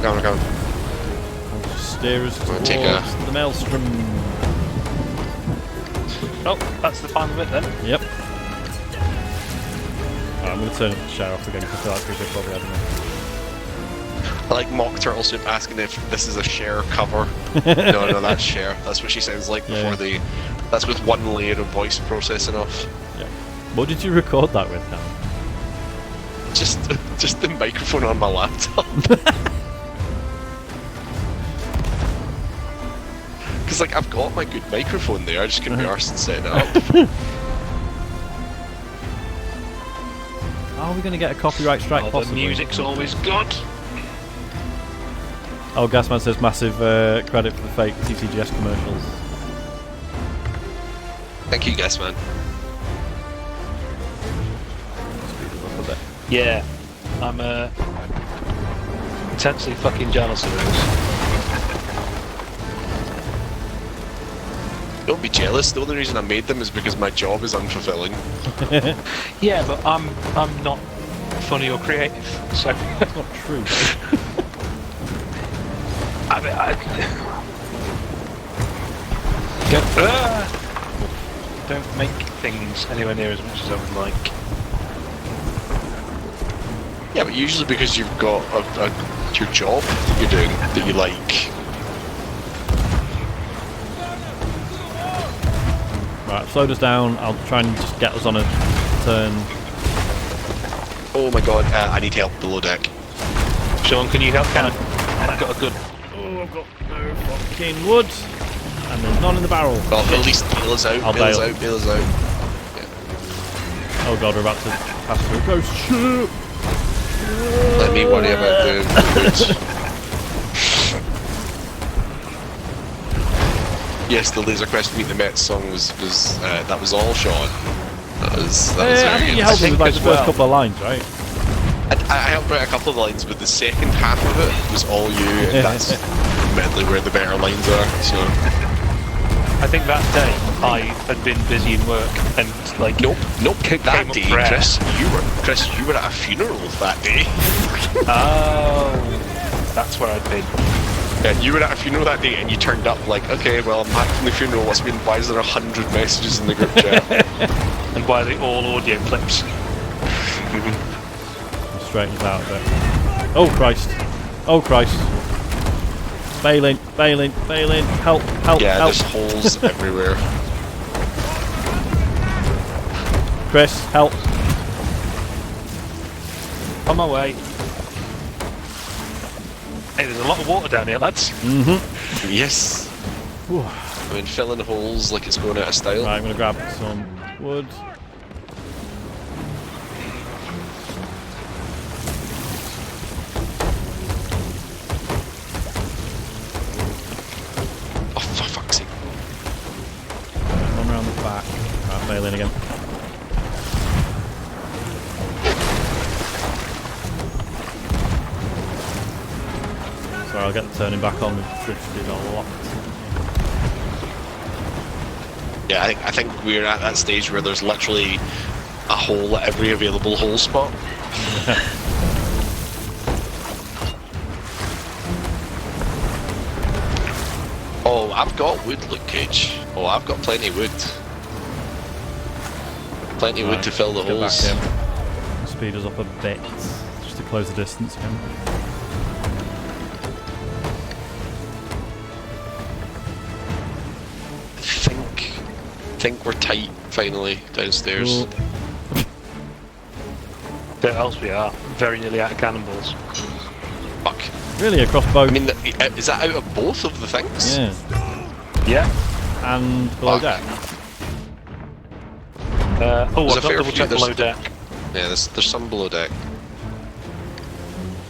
Steer us Wanna towards take the maelstrom. Oh, that's the final bit then. Yep. I'm going to turn the shower off again because I feel like people probably had enough. I like Mock Turtle Soup asking if this is a share cover. No, that's share. That's what she sounds like before the. That's with one layer of voice processing off. Yeah. What did you record that with now? Just the microphone on my laptop. Because like I've got my good microphone there, I just couldn't be arsed and setting it up. Are we going to get a copyright strike? The Possibly. music's always good. Oh, Gasman says massive credit for the fake TCGS commercials. Thank you, Gasman. Yeah, I'm intensely fucking jealous of those. Don't be jealous. The only reason I made them is because my job is unfulfilling. Yeah, but I'm not funny or creative, so That's not true. I mean, don't make things anywhere near as much as I would like. Yeah, but usually because you've got your job that you're doing that you like. Right, slowed us down. I'll try and just get us on a turn. Oh my god, I need help below deck. Sean, can you help? I've got a good. Oh, I've got no fucking wood. And there's none in the barrel. Well, at least bail us out, I'll bail us bail. out, bail us out. Oh god, we're about to pass through a ghost ship. Let me worry about the wood. Yes, the Laser Quest Meet the Mets song was that was all Sean. That was I very think good. you helped me with like as the first well. couple of lines, right? I helped write a couple of lines, but the second half of it was all you, and that's admittedly where the better lines are. So I think that day I had been busy in work and like nope. came That up day, for air. Chris, you were at a funeral that day. Oh, that's where I'd been. Yeah, you were at a funeral that day, and you turned up like, okay, well, I'm back from the funeral. Why is there 100 messages in the group chat? And why are they all audio clips? Straightens out a bit. Oh Christ! Oh Christ! Bailing! Help! Yeah, Help! there's holes everywhere. Chris, help! On my way. Hey, there's a lot of water down here, lads. Yes. Whew. I mean, filling holes like it's going out of style. Right, I'm gonna grab some wood. Oh, for fuck's sake. One round the back. Right, bailing again. Sorry, I'll get the turning back on. We've drifted a lot. Yeah, I think we're at that stage where there's literally a hole at every available hole spot. Oh, I've got wood, Luke Cage. Oh, I've got plenty of wood. Plenty of wood to fill the Get holes. back in. Speed us up a bit, just to close the distance again. I think we're tight finally downstairs. Cool. There else we are. Very nearly out of cannonballs. Really, across both? I mean, is that out of both of the things? Yeah. Yeah. And below deck. I've got fair double few, check there's- below deck. Yeah, there's some below deck.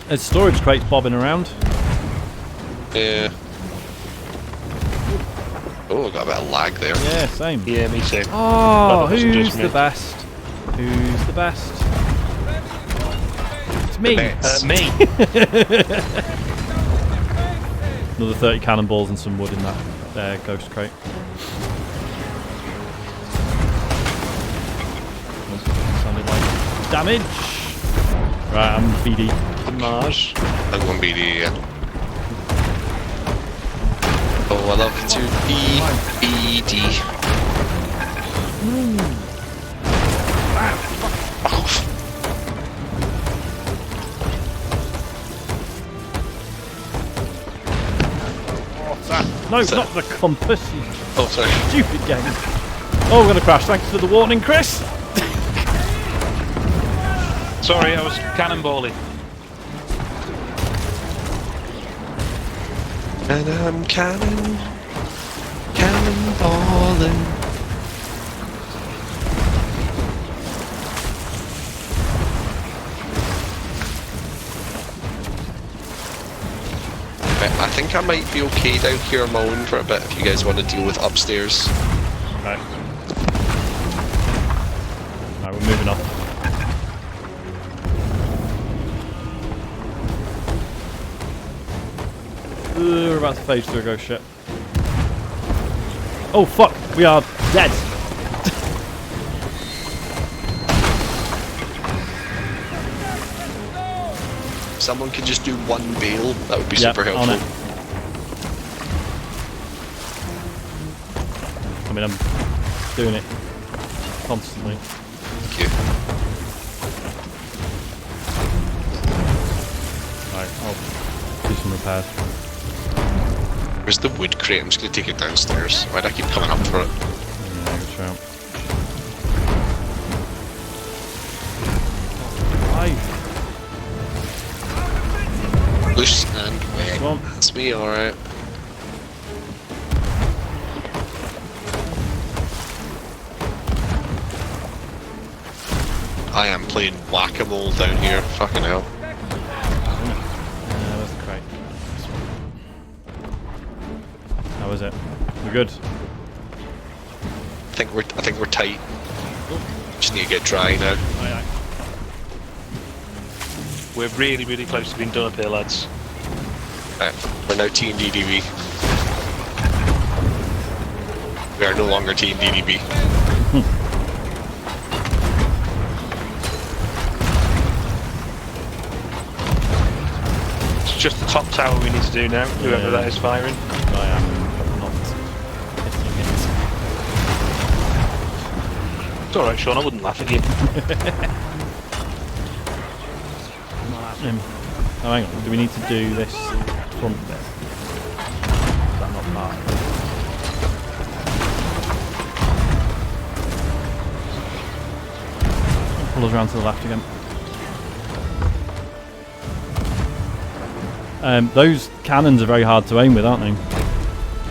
There's storage crates bobbing around. Yeah. Oh, I got a bit of lag there. Yeah, same. Yeah, me too. Oh, That wasn't who's just the me. best? Who's the best? It's me. Me. Another 30 cannonballs and some wood in that ghost crate. Sounded like damage. Right, I'm BD. Damage. I'm going BD, yeah. Oh, I love to be BD. No, not the compass, you Oh, sorry. stupid game. Oh, we're going to crash. Thanks for the warning, Chris. Sorry, I was cannonballing. And I'm cannonballing. I think I might be okay down here on my own for a bit if you guys want to deal with upstairs. Right. Right, we're moving off. We're about to phase through a ghost ship. Oh fuck, we are dead. Someone could just do one bail, that would be Yep, super on helpful. I mean, I'm doing it constantly. Thank you. Right, I'll do some repairs. Where's the wood crate? I'm just going to take it downstairs. Why'd I keep coming up for it? Yeah, good shout. Live. Loose and wet. Come on. That's me, alright. I am playing whack-a-mole down here. Fucking hell. Where's the crate? How is it? We're good. I think we're tight. Just need to get dry now. Aye, aye. We're really, really close to being done up here, lads. Right, we're now Team DDB. We are no longer Team DDB. It's just the top tower we need to do now, whoever Yeah. that is firing. I am not hitting it. It's alright, Sean, I wouldn't laugh at you. Oh, hang on. Do we need to do this front bit? Is that not part? Pull us around to the left again. Those cannons are very hard to aim with, aren't they?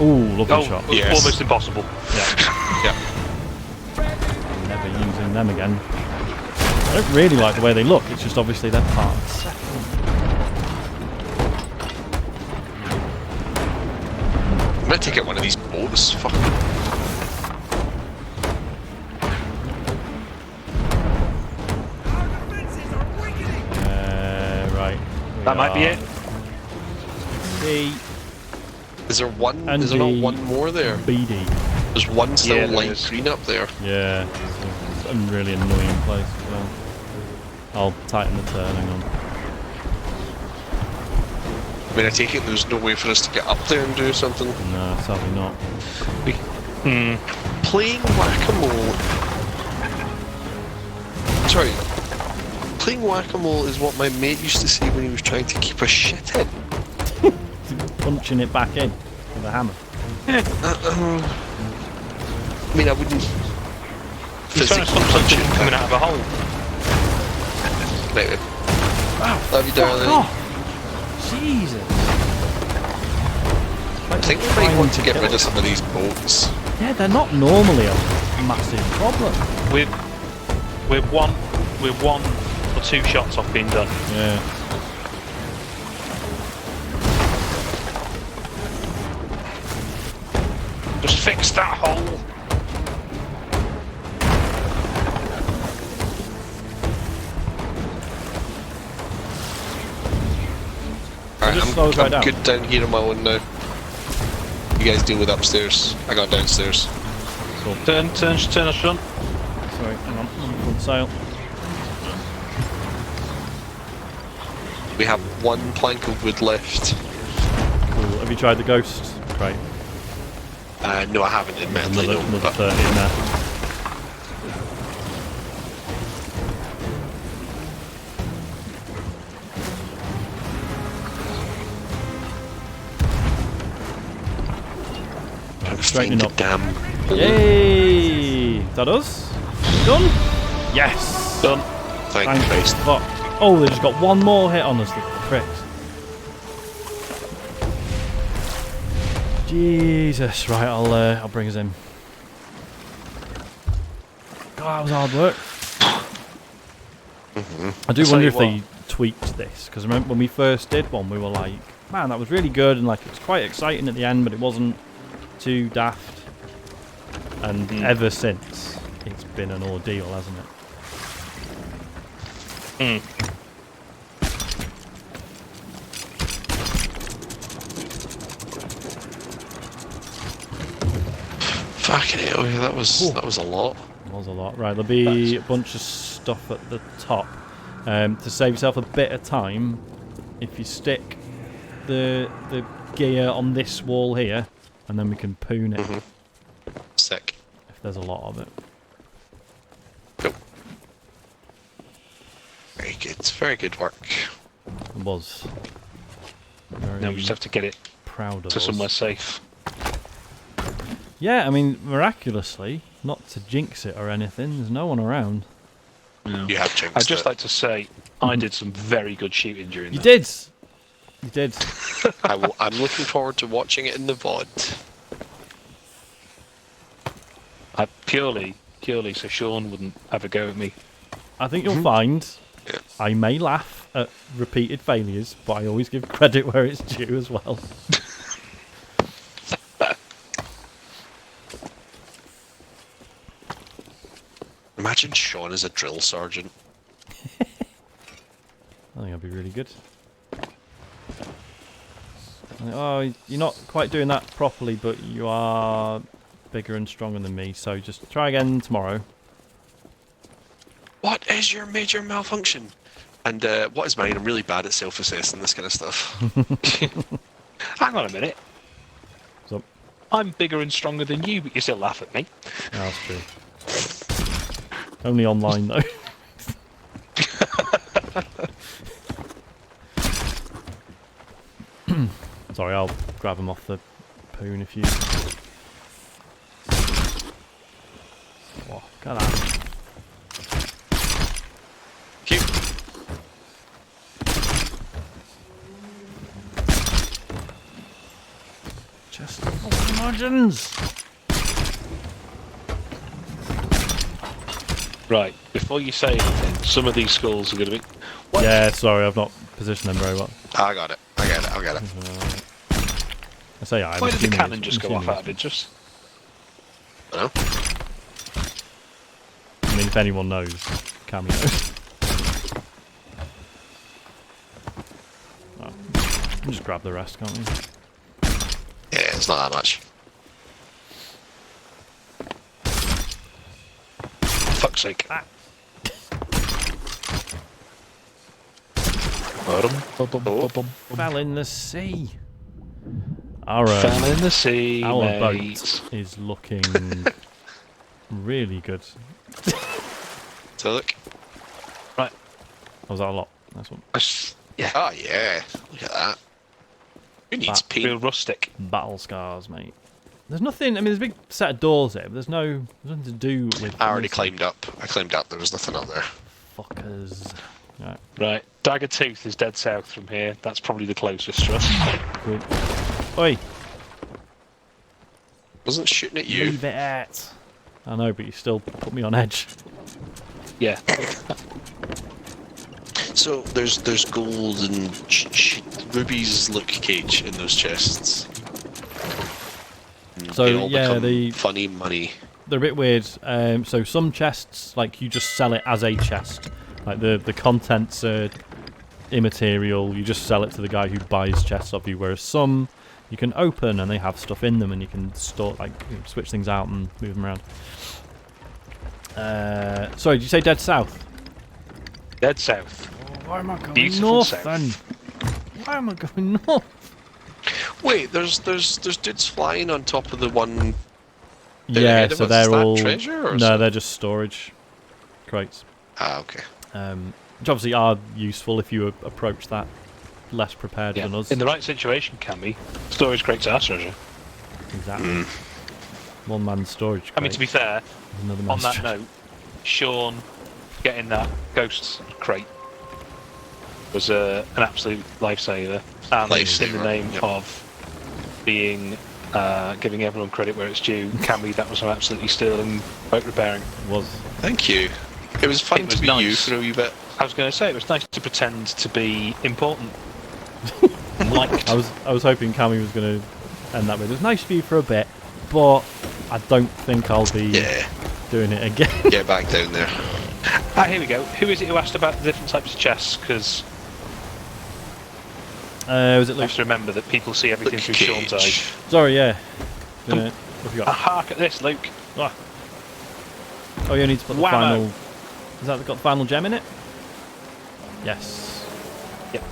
Ooh, lovely shot. Yes. Almost impossible. Yeah. Never using them again. I don't really like the way they look, it's just obviously their parts. I'm gonna take out one of these boats. Fuck. Right. That might be it. A Is there one? And Is there not the- one more there? BD. There's one still Yeah, there light is. green up there. Yeah, it's a really annoying place as well. I'll tighten the turn, hang on. I mean, I take it there's no way for us to get up there and do something. No, sadly not. Playing whack-a-mole. Sorry. Playing whack-a-mole is what my mate used to say when he was trying to keep a shit in. Punching it back in with a hammer. I mean, I wouldn't. He's trying to stop something coming out of a hole. Maybe. Wow, Love you, fuck darling. off. Jesus. I think we might want to get rid of some of these boats. Yeah, they're not normally a massive problem. We're one or two shots off being done. Yeah. Just fix that hole. I'm good down here on my own now. You guys deal with upstairs. I got downstairs. Cool. Turn us front. Sorry, hang on. Front sail. We have one plank of wood left. Cool. Have you tried the ghost crate? No, I haven't, admittedly. Another 30 in there. Straightening up. Damn. Yay! Is that us? Done? Yes! Done. Thank Christ. Fuck. Oh, they just got one more hit on us, the pricks. Jesus. Right, I'll bring us in. God, that was hard work. I do wonder if they tweaked this, because remember when we first did one, we were like, man, that was really good, and like it was quite exciting at the end, but it wasn't too daft. And ever since, it's been an ordeal, hasn't it? Fucking hell, that was a lot. It was a lot. Right, there'll be a bunch of stuff at the top. To save yourself a bit of time, if you stick the gear on this wall here, and then we can poon it. Sick. If there's a lot of it. Cool. Very good. Very good work. It was. Very Now we just have to get it proud of to us. somewhere safe. Yeah, I mean, miraculously, not to jinx it or anything, there's no one around. No. You have jinxed I'd just it. like to say, I did some very good shooting during You that. did! You did. I'm looking forward to watching it in the VOD. Purely so Sean wouldn't have a go at me. I think you'll find Yeah. I may laugh at repeated failures, but I always give credit where it's due as well. Imagine Sean as a drill sergeant. I think that'd be really good. Oh, you're not quite doing that properly, but you are bigger and stronger than me, so just try again tomorrow. What is your major malfunction? And what is mine? I'm really bad at self-assessing this kind of stuff. Hang on a minute. So, I'm bigger and stronger than you, but you still laugh at me. that's true. Only online, though. Sorry, I'll grab him off the poon if you... Oh, get that. Cute. Just margins. Right, before you say anything, some of these skulls are going to be... What? Yeah, sorry, I've not positioned them very well. I got it. I'll get it. I say I. Why did the cannon just go off out of interest? No? I mean, if anyone knows, Cammy knows. Well, we can just grab the rest, can't we? Yeah, it's not that much. Fuck's sake. Ah. Fell in the sea. Fell in the sea, Our mate. boat is looking really good. So look. Right. Was that a lot? That's one. Yeah. Oh yeah. Look at that. Who needs That paint? Real rustic. Battle scars, mate. There's nothing. I mean, there's a big set of doors there, but there's nothing to do with. I already climbed up. I climbed up. There was nothing up there. Fuckers. Right. Dagger Tooth is dead south from here. That's probably the closest to us. Cool. Oi! Wasn't shooting at you. Leave it at. I know, but you still put me on edge. Yeah. So there's gold and rubies, Luke Cage in those chests. And So they all yeah, become funny money. they're a bit weird. So some chests, like, you just sell it as a chest. Like the contents are immaterial. You just sell it to the guy who buys chests off you. Whereas some you can open and they have stuff in them, and you can store, like, switch things out and move them around. Sorry, did you say dead south? Dead south. Why am I going Beautiful north south. then? Why am I going north? Wait, there's dudes flying on top of the one. Yeah, ahead of so us. they're Is that all treasure or no, something? they're just storage crates. Ah, okay. Which obviously are useful if you approach that less prepared Yeah. than us. In the right situation, can be. Storage crates are treasure. Exactly. One man's storage crate. I mean, to be fair, another on man's that storage. note, Sean getting that ghost crate was an absolute lifesaver. And Lifesaver, in the name yep. of being giving everyone credit where it's due, Cammy, that was an absolutely sterling boat repairing. It was. Thank you. It was fun It was to be nice. you for a wee bit. I was going to say, it was nice to pretend to be important. Liked. I was hoping Cammy was going to end that with. It was nice to be for a bit, but I don't think I'll be Yeah. doing it again. Get back down there. Ah, here we go. Who is it who asked about the different types of chests? Because Was it I Luke? have to remember that people see everything Luke through Sean's eyes. Cage. Sorry, yeah. What have you got? Hark at this, Luke. Ah. Oh, you need to put the Whammo. final. Has that got the final gem in it? Yes. Yep.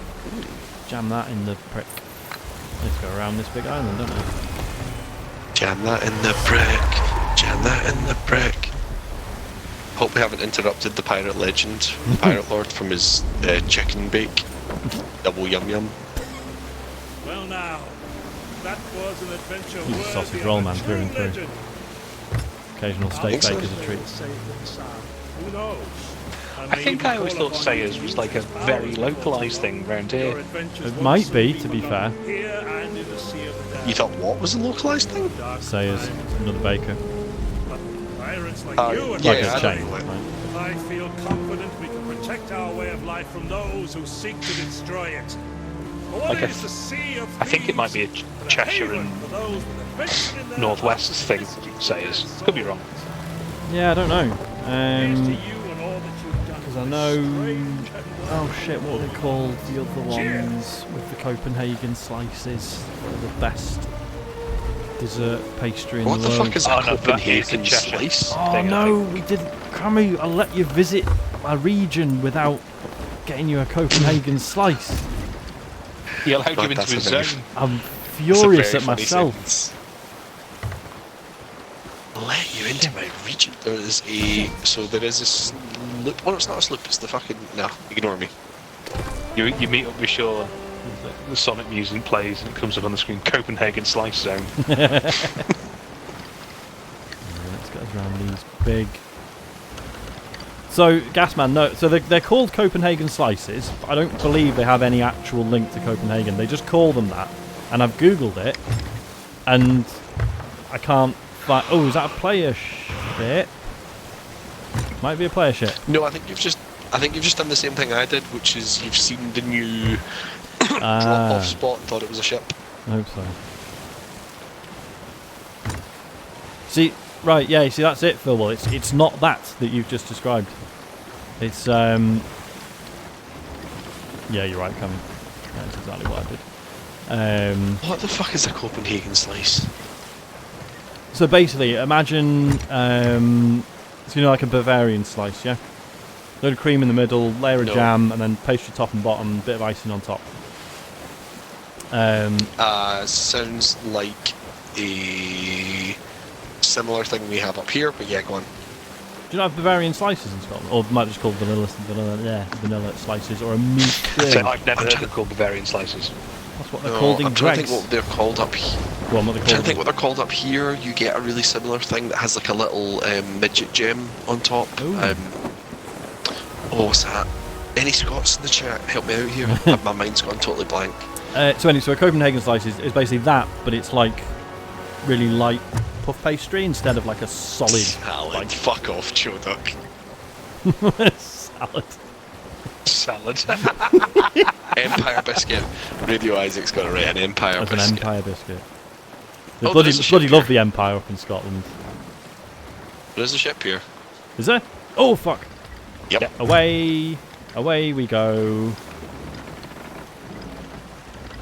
Jam that in the prick. Let's go around this big island, don't we? Jam that in the brick. Jam that in the brick. Hope we haven't interrupted the pirate legend, pirate lord, from his chicken bake. Double yum yum. Well now, that was an adventure He's a worthy sausage of roll a man true through and through. legend. Occasional steak think so. bake as a treat. Who knows? I think I always thought Sayers was like a very localised thing around here. It might be, to be fair. You thought what was a localised thing? Sayers, another baker. Pirates like Oh, you and yeah, Like I a don't chain. know it. Right. I feel confident we can protect our way of life from those who seek to destroy it. But what Like a- is the Sea of I think it might be a Thieves but Cheshire haven and for those with adventure in their Northwest hearts? thing, Sayers. Could be wrong. Yeah, I don't know. Here's to you and all that you've done 'cause for I this know- strange and Oh shit, what are they called? The other Cheers. ones with the Copenhagen slices. They're the best dessert pastry in What the the world. fuck is Oh, a no, that is Copenhagen in Cheshire. slice? Oh thing, I no, think. we didn't. Cammy, I'll let you visit a region without getting you a Copenhagen slice. He allowed God, you into that's his a very zone. I'm It's a furious very at funny myself. sentence. Let you into my region. There is a there is a sloop. Well, it's not a sloop. It's the fucking no. Ignore me. You meet up with Sean, the Sonic music plays, and it comes up on the screen, Copenhagen Slice Zone. Yeah, let's get us around these big. So, Gasman, no. So they're called Copenhagen slices, but I don't believe they have any actual link to Copenhagen. They just call them that, and I've googled it, and I can't find. Oh, is that a player ship? Might be a player ship. No, I think you've just done the same thing I did, which is you've seen the new drop-off spot and thought it was a ship. I hope so. See, right, yeah, you see, that's it, Phil. Well, it's not that you've just described. It's, yeah, you're right, Cameron. That's exactly what I did. What the fuck is a Copenhagen slice? So basically, imagine, so you know, like a Bavarian slice, yeah? Load of cream in the middle, layer of No. jam, and then pastry top and bottom, bit of icing on top. Sounds like a similar thing we have up here, but yeah, go on. Do you not have Bavarian slices in Scotland? Or might just call vanilla slices, or a meat So thing. I've never heard them called Bavarian slices. That's what they're No, called in I'm trying to Greg's. think what they're called up here. Go on, what they're I'm trying to called. think what they're called up here. You get a really similar thing that has like a little midget gem on top. Ooh. What's that? Any Scots in the chat? Help me out here. My mind's gone totally blank. So a Copenhagen slice is basically that, but it's like really light puff pastry instead of like a solid salad. Like, fuck off, Choduck. Salad. Empire biscuit. Radio Isaac's got it right. An Empire That's biscuit. an Empire biscuit. They Oh, bloody love the Empire up in Scotland. There's a ship here. Is there? Oh fuck! Yep. Away we go.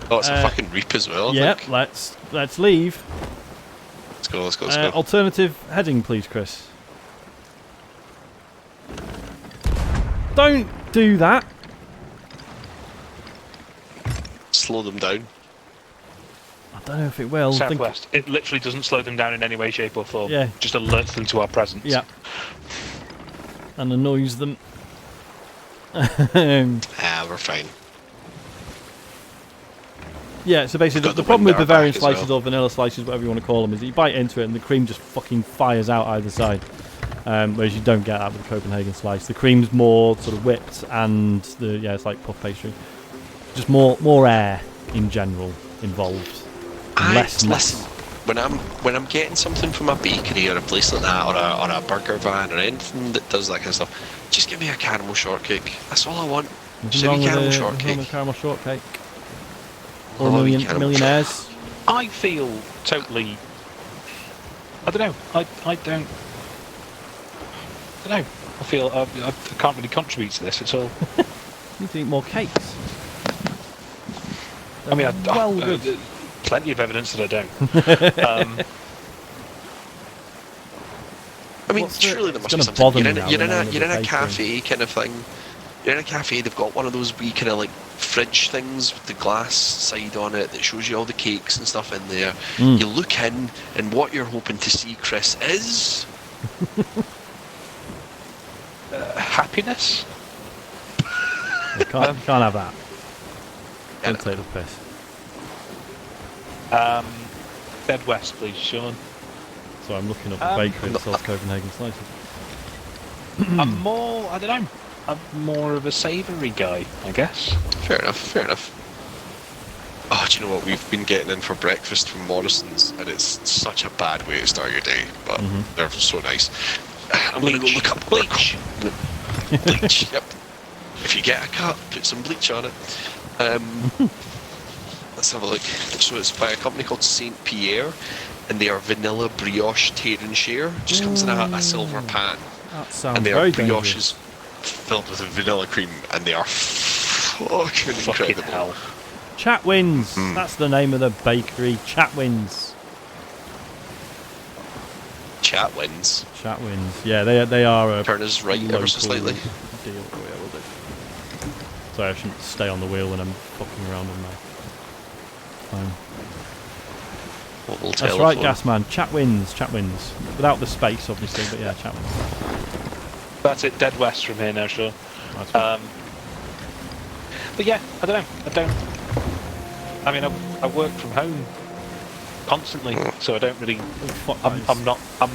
Oh, it's a fucking reap as well. Yeah, let's leave. Let's go. Let's go. Alternative heading, please, Chris. Don't do that. Slow them down. I don't know if it will. Southwest. It literally doesn't slow them down in any way, shape, or form. Yeah. Just alerts them to our presence. Yeah. And annoys them. We're fine. Yeah, so basically the problem with Bavarian slices or vanilla slices, whatever you want to call them, is that you bite into it and the cream just fucking fires out either side. Whereas you don't get that with the Copenhagen slice. The cream's more sort of whipped and it's like puff pastry. Just more air in general involved. Listen, when I'm getting something from a bakery or a place like that, or a burger van or anything that does that kind of stuff, just give me a caramel shortcake. That's all I want. Just a caramel shortcake. Caramel shortcake. Or millionaires. I feel totally. I don't know. I don't know. I feel I can't really contribute to this at all. You need to eat more cakes. I mean, good. Plenty of evidence that I don't. I mean, surely there must be something. You're in a cafe kind of thing. You're in a cafe. They've got one of those wee kind of like fridge things with the glass side on it that shows you all the cakes and stuff in there. You look in, and what you're hoping to see, Chris, is happiness. You can't have that. Don't take the piss. Dead West, please, Sean. So I'm looking up a bakery that sells Copenhagen slices. I'm more of a savoury guy, I guess. Fair enough. Oh, do you know what? We've been getting in for breakfast from Morrison's, and it's such a bad way to start your day, but they're so nice. I'm going to go look up bleach. Bleach, yep. If you get a cup, put some bleach on it. Let's have a look. So it's by a company called Saint Pierre, and they are vanilla brioche tear and share. Just comes in a silver pan. That sounds and they very are brioches dangerous. filled with vanilla cream, and they are fucking incredible. Hell. Chatwins. That's the name of the bakery. Chatwins. Chatwins. Yeah, they are a Turn us right ever so slightly. Deal. Oh, yeah, we'll do. Sorry, I shouldn't stay on the wheel when I'm fucking around on my phone. What will That's right, Gasman. Chatwins. Without the space, obviously, but yeah, Chatwins. That's it. Dead West from here now, sure. That's right. But yeah, I don't know. I mean, I work from home constantly, so I don't really. I'm not out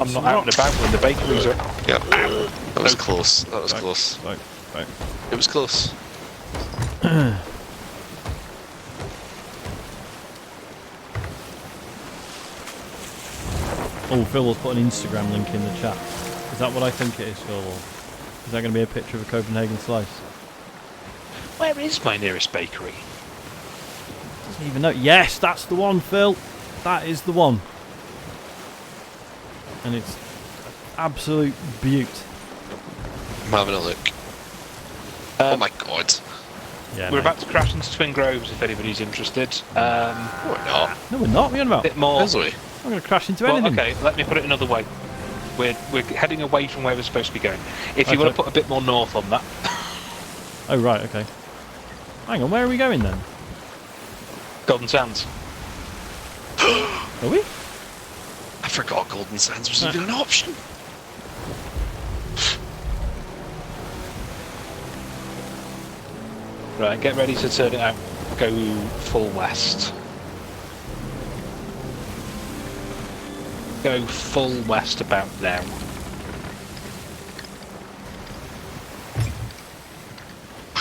and about when the bakeries are. Yeah, that was close. Close. Right. It was close. Oh, Phil will put an Instagram link in the chat. Is that what I think it is, Phil? Or is that going to be a picture of a Copenhagen slice? Where is my nearest bakery? Doesn't even know. Yes, that's the one, Phil. That is the one. And it's absolute beaut. I'm having a look. Oh my god. Yeah, we're about to crash into Twin Groves if anybody's interested. No, we're not. No, we're not. What are you on about? Bit more. I'm going to crash into anything. Okay, let me put it another way. We're heading away from where we're supposed to be going. If you want to put a bit more north on that. Oh, right, okay. Hang on, where are we going then? Golden Sands. Are we? I forgot Golden Sands was even an option. Right, get ready to turn it out. Go full west. Go full west about now.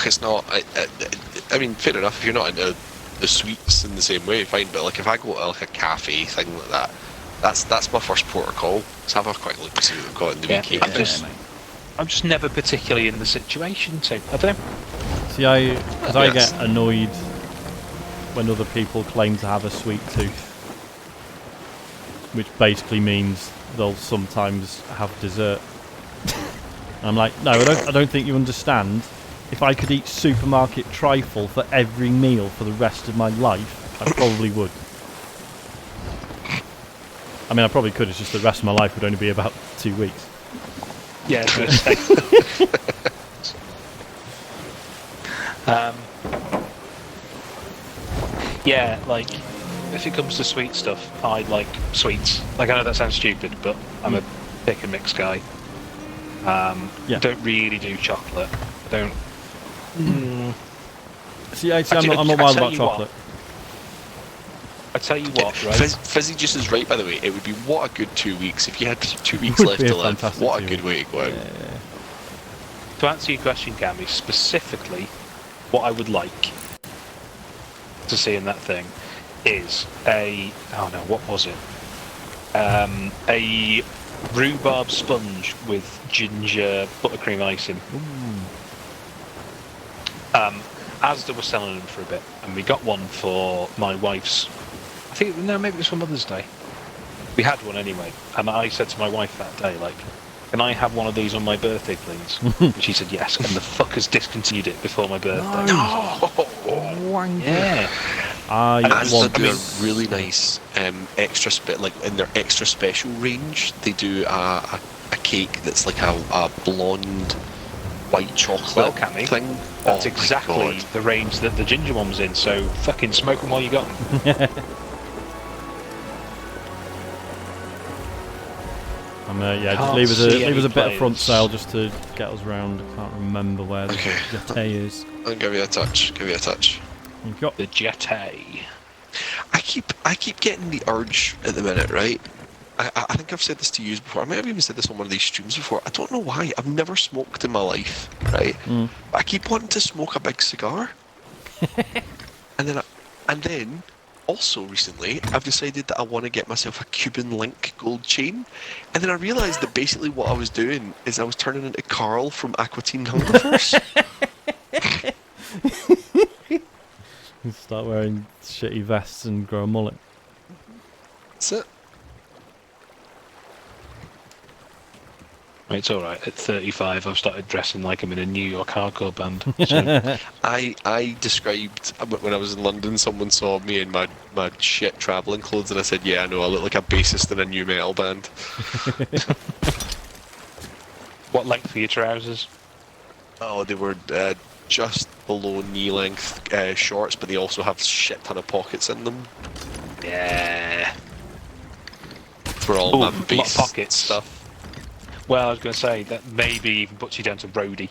it's not. I mean, fair enough. If you're not into the sweets in the same way, fine. But like, if I go to like a cafe thing like that, that's my first port of call. Let's have a quick look to see what we've got in the wee cake. I'm just never particularly in the situation, so I don't know. See, I get annoyed when other people claim to have a sweet tooth, which basically means they'll sometimes have dessert. And I'm like, no, I don't think you understand. If I could eat supermarket trifle for every meal for the rest of my life, I probably would. I mean, I probably could. It's just the rest of my life would only be about 2 weeks. Yeah. Yeah, like, if it comes to sweet stuff, I like sweets. Like, I know that sounds stupid, but I'm a pick and mix guy. Don't really do chocolate. Don't. See, I'm not wild about chocolate. I tell you what, right? Fizzy just is right, by the way. It would be what a good 2 weeks. If you had 2 weeks left to live, what a good way to go out. Yeah. To answer your question, Gammy, specifically, what I would like to see in that thing is what was it? A rhubarb sponge with ginger buttercream icing. Asda was selling them for a bit, and we got one for my wife's. Maybe it was for Mother's Day. We had one anyway, and I said to my wife that day, like, can I have one of these on my birthday, please? And she said yes, and the fuckers discontinued it before my birthday. No. Yeah. Asda do a really nice extra like in their extra special range, they do a cake that's like a blonde white chocolate thing. That's exactly the range that the ginger one was in, so fucking smoke them while you got them. Just leave us a bit of front sail just to get us round. I can't remember where the jetty is. I'll give you a touch. You've got the jetty. I keep getting the urge at the minute, right? I think I've said this to you before. I might have even said this on one of these streams before. I don't know why. I've never smoked in my life, right? But I keep wanting to smoke a big cigar. and then also recently I've decided that I want to get myself a Cuban link gold chain. And then I realised that basically what I was doing is I was turning into Carl from Aqua Teen Hunger Force. Start wearing shitty vests and grow a mullet. That's it. It's alright, at 35 I've started dressing like I'm in a New York hardcore band. So. I described, when I was in London, someone saw me in my shit travelling clothes and I said, yeah, I know, I look like a bassist in a new metal band. What length are your trousers? Oh, they were just below knee length shorts, but they also have shit ton of pockets in them. Yeah. For all my bass pocket stuff. Well, I was going to say, that maybe even puts you down to roadie.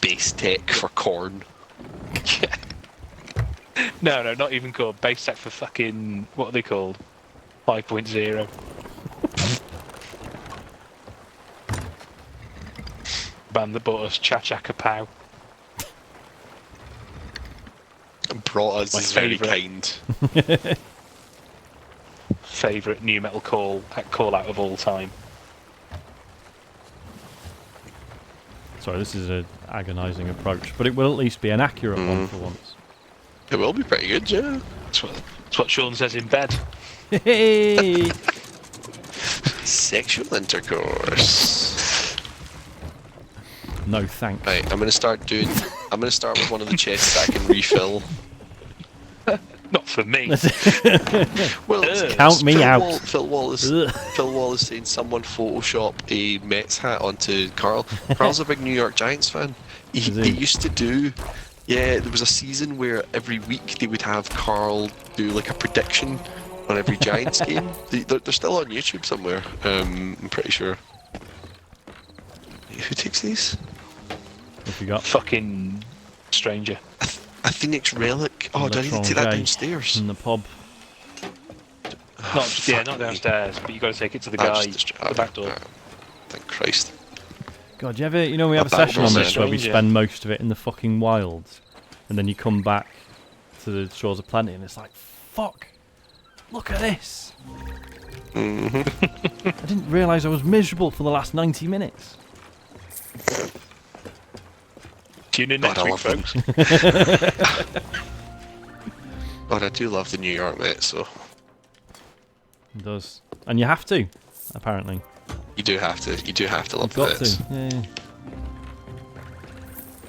Bass tech for corn. Yeah. No, not even called. Bass tech for fucking, what are they called? 5.0. Band that bought us Cha-Cha Kapow. And brought us is very kind. Favourite new metal call out of all time. Sorry, this is an agonising approach, but it will at least be an accurate one for once. It will be pretty good, yeah. That's what Sean says in bed. Hey! Sexual intercourse. No thanks. Right, I'm gonna start with one of the chests that I can refill. Not for me. Well, count me out. Phil Wallace saying someone Photoshop a Mets hat onto Carl. Carl's a big New York Giants fan. He used to do. Yeah, there was a season where every week they would have Carl do like a prediction on every Giants game. They're still on YouTube somewhere. I'm pretty sure. Who takes these? What you got? Fucking stranger. A Phoenix relic. Oh, do I need to take that downstairs? In the pub. Not downstairs, but you got to take it to the guy, the back door. Thank Christ. God, you ever, we have a That session was on this where we strange, yeah. spend most of it in the fucking wilds, and then you come back to the shores of plenty, and it's like, fuck, look at this. I didn't realise I was miserable for the last 90 minutes. Tune in God, next I week, love them. folks. God, I do love the New York Mets, so It does, and you have to, apparently. you do have to. You do have to love You've got the Mets. to. Yeah.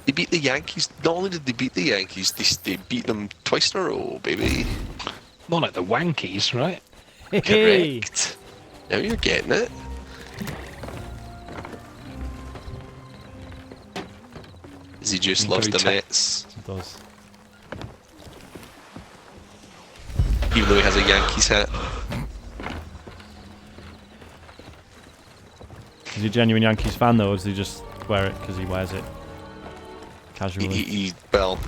They beat the Yankees. Not only did they beat the Yankees, they beat them twice in a row, baby. More like the Wankies, right? Hey. Correct. Now you're getting it. He just loves the Very Mets, It does. even though he has a Yankees hat. Is he a genuine Yankees fan though, or does he just wear it because he wears it casually? Well,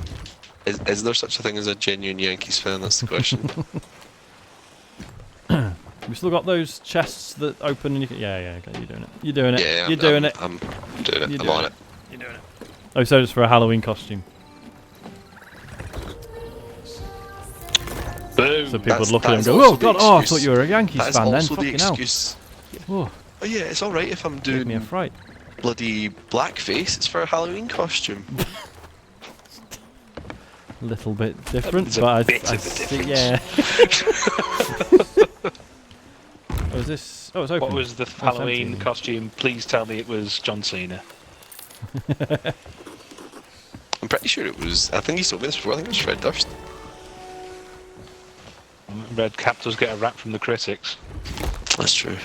is there such a thing as a genuine Yankees fan? That's the question. We still got those chests that open and you can... Yeah, okay, you're doing it. You're doing it. Yeah, You're doing it. I'm doing it. You're I'm doing on it. it. You're doing it. Oh, so it's for a Halloween costume. Boom. So people would look at that him and is go, also "Oh God, the oh, I excuse. thought you were a Yankees That is fan then." also the Fucking hell. excuse. Oh, Oh yeah, it's alright if I'm gave me a doing fright. bloody blackface. It's for a Halloween costume. A little bit different, There's a but bit I of a see, difference. yeah. Oh, is this? Oh, it's open. What was the it's Halloween empty. costume? Please tell me it was John Cena. I'm pretty sure it was. I think he told me this before. I think it was Fred Durst. Red Cap does get a rap from the critics. That's true.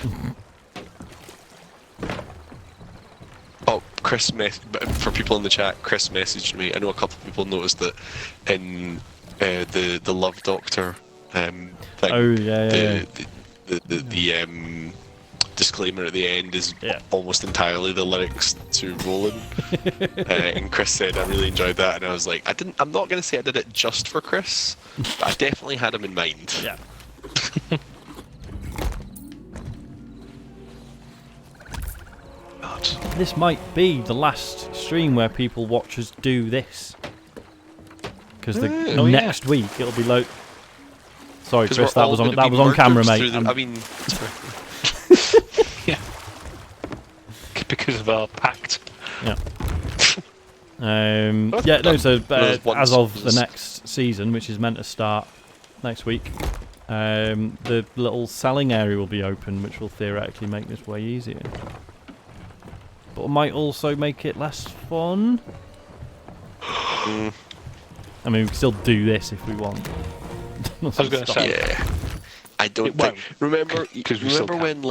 Oh, for people in the chat, Chris messaged me. I know a couple of people noticed that in the Love Doctor thing. Oh yeah. The disclaimer at the end is Yeah. almost entirely the lyrics to Roland. And Chris said, "I really enjoyed that," and I was like, I'm not going to say I did it just for Chris, but I definitely had him in mind. Yeah. God. This might be the last stream where people watch us do this. Because Oh, yeah. next week it'll be like. Sorry, 'Cause Chris, we're that all was on gonna be camera, murdered mate. through the- I'm- I mean, Yeah. Because of our pact. Yeah. Yeah, no, so as of the once- next season, which is meant to start next week, the little selling area will be open, which will theoretically make this way easier. But it might also make it less fun. I mean, we can still do this if we want. I was going to say. yeah. I don't It think. won't, Remember we still can. when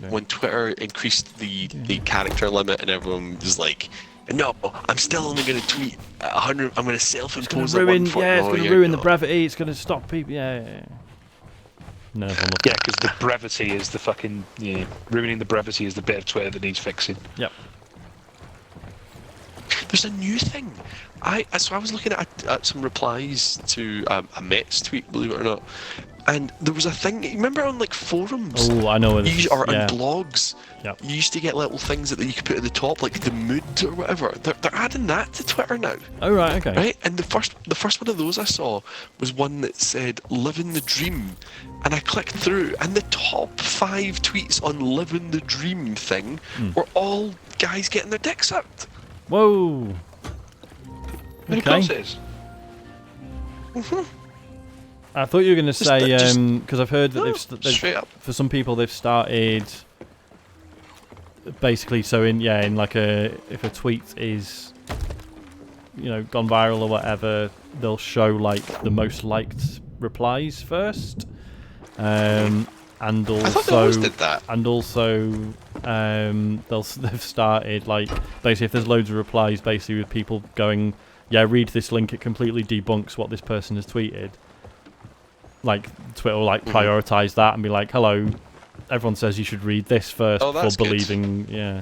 when Twitter increased the character limit and everyone was like, "No, I'm still only going to tweet 100. I'm going to self-impose at Ruin, 140." yeah, it's Oh, going to you're ruin the not. brevity. It's going to stop people. Yeah. No, Yeah, because the brevity is the fucking... Yeah, ruining the brevity is the bit of Twitter that needs fixing. Yep. There's a new thing. So I was looking at some replies to a Mets tweet, believe it or not, and there was a thing. You remember on like forums? Oh, I know what this is. Or Yeah. on blogs, Yep. you used to get little things that you could put at the top, like the mood or whatever. They're adding that to Twitter now, Oh, right, okay. right? And the first one of those I saw was one that said "Living the Dream," and I clicked through, and the top 5 tweets on "Living the Dream" thing were all guys getting their dicks sucked. Whoa. Of course it is. I thought you were going to say, because I've heard that they've Straight up. for some people they've started basically, so in like if a tweet is gone viral or whatever, they'll show like the most liked replies first, and also I thought they always did that. and also they've started like basically if there's loads of replies basically with people going, yeah, read this link, it completely debunks what this person has tweeted. Like Twitter will like prioritize that and be like, hello, everyone says you should read this first Oh, before that's good. believing. Yeah.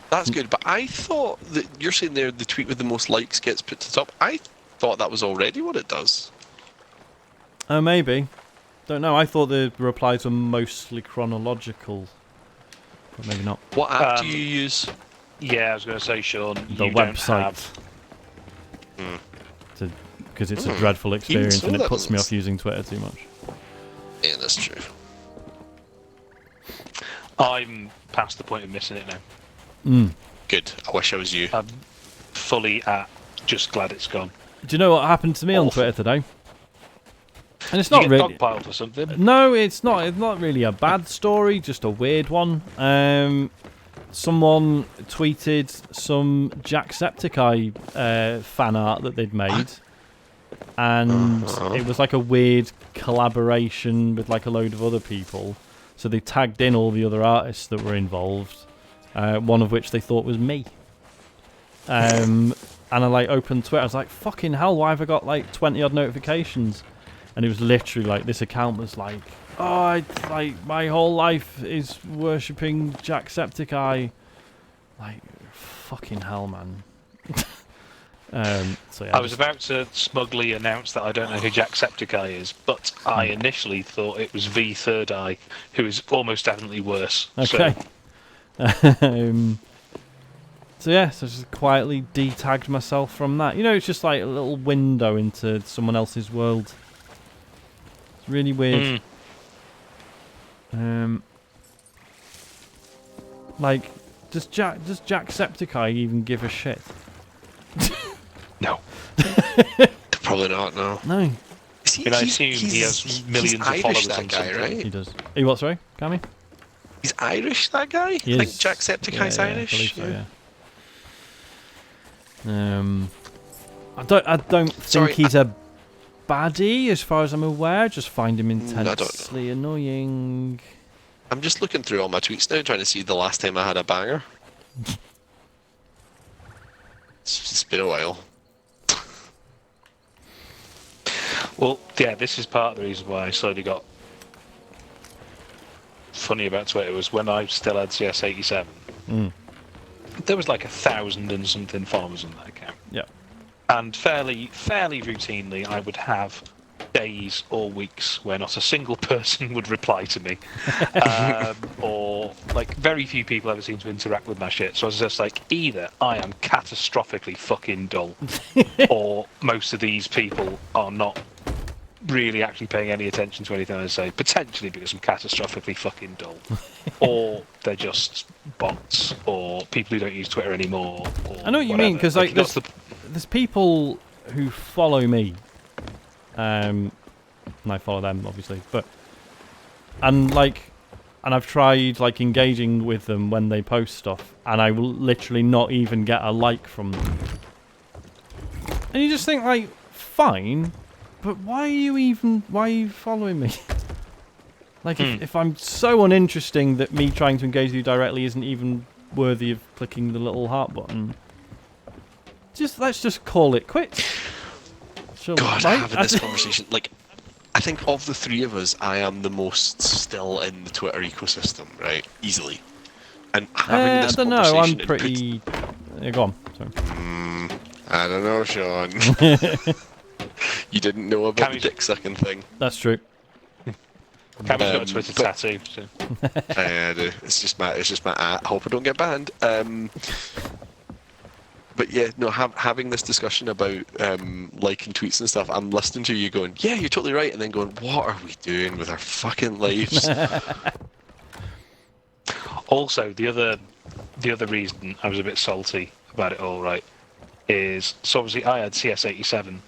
That's good, but I thought that you're saying there the tweet with the most likes gets put to the top. I thought that was already what it does. Oh, maybe. Don't know. I thought the replies were mostly chronological. but maybe not. What app do you use? Yeah, I was going to say, Sean, The you website. don't have... Because it's a dreadful experience and it puts me off using Twitter too much. Yeah, that's true. I'm past the point of missing it now. Good. I wish I was you. I'm fully just glad it's gone. Do you know what happened to me on Twitter today? And it's You not get really. dogpiled or something? No, it's not. It's not really a bad story. Just a weird one. Someone tweeted some Jacksepticeye fan art that they'd made, and it was like a weird collaboration with like a load of other people. So they tagged in all the other artists that were involved, one of which they thought was me. And I like opened Twitter. I was like, "Fucking hell! Why have I got like 20 odd notifications?" And it was literally like this account was like, "Oh, like my whole life is worshipping Jacksepticeye." Like, fucking hell, man. So yeah, I was about to smugly announce that I don't know who Jacksepticeye is, but I initially thought it was V Third Eye, who is almost definitely worse. Okay. So yeah, so I just quietly de-tagged myself from that. You know, it's just like a little window into someone else's world. It's really weird. Like, does Jacksepticeye even give a shit? No. Probably not, no. No. I assume he has millions of Irish, followers that on guy, something. right? He does. He what, sorry? Cammy? He's Irish, that guy? He I think is. Jacksepticeye's Yeah, Irish. I believe so, yeah. I don't think he's a baddie, as far as I'm aware. Just find him intensely annoying. I'm just looking through all my tweets now, trying to see the last time I had a banger. It's been a while. Well, yeah, this is part of the reason why I slowly got funny about Twitter, was when I still had CS87. There was like 1,000 and something followers on that account. Yeah. And fairly routinely, I would have days or weeks where not a single person would reply to me, or like very few people ever seem to interact with my shit. So I was just like, either I am catastrophically fucking dull, or most of these people are not really actually paying any attention to anything I say, potentially because I'm catastrophically fucking dull, or they're just bots, or people who don't use Twitter anymore. Or I know what you mean, because like there's people who follow me, and I follow them obviously, and I've tried like engaging with them when they post stuff, and I will literally not even get a like from them. And you just think like, fine, but why are you following me? Like if I'm so uninteresting that me trying to engage with you directly isn't even worthy of clicking the little heart button. Let's just call it quits. God, having this conversation, like, I think of the three of us, I am the most still in the Twitter ecosystem, right? Easily. And having this conversation... I don't know, I'm pretty... Yeah, go on, sorry. I don't know, Sean. You didn't know about the dick sucking thing. That's true. Cammy's got a Twitter tattoo, so... I do. It's just my I hope I don't get banned. But yeah, no, having this discussion about liking tweets and stuff, I'm listening to you going, yeah, you're totally right, and then going, what are we doing with our fucking lives? Also, the other reason I was a bit salty about it all, right, is, so obviously I had CS87,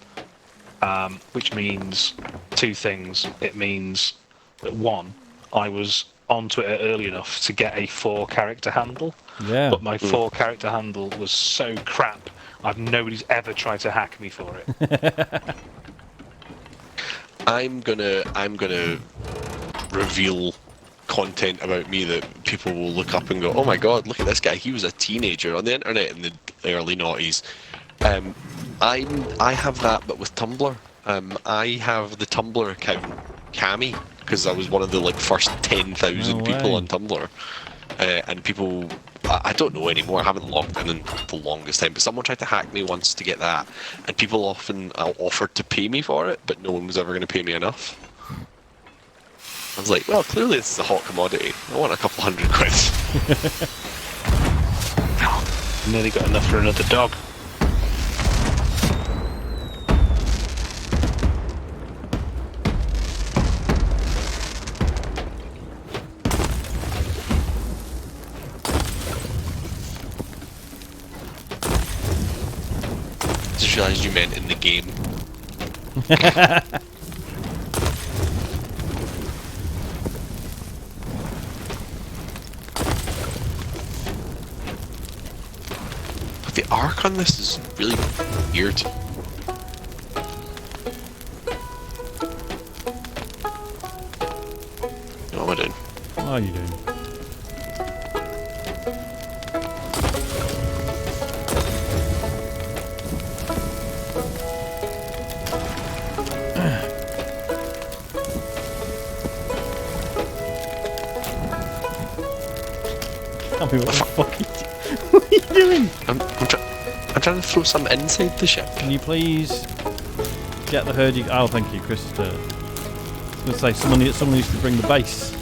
which means two things. It means that, one, I was on Twitter early enough to get a 4-character handle. Yeah. But my 4-character handle was so crap, nobody's ever tried to hack me for it. I'm gonna reveal content about me that people will look up and go, oh my god, look at this guy, he was a teenager on the internet in the early noughties. I have that, but with Tumblr. I have the Tumblr account Cammy, because I was one of the like first 10,000 people on Tumblr, and people, I don't know anymore, I haven't logged in the longest time, but someone tried to hack me once to get that, and people often offered to pay me for it, but no one was ever going to pay me enough. I was like, well, clearly this is a hot commodity. I want a couple £100. Nearly got enough for another dog. Just realised you meant in the game. The arc on this is really weird. What am I doing? What are you doing? Tell me what the fuck you do. What are you doing? I'm trying to throw some inside the ship. Can you please get the herd? Oh, thank you, Chris. I was going to say someone needs to bring the base.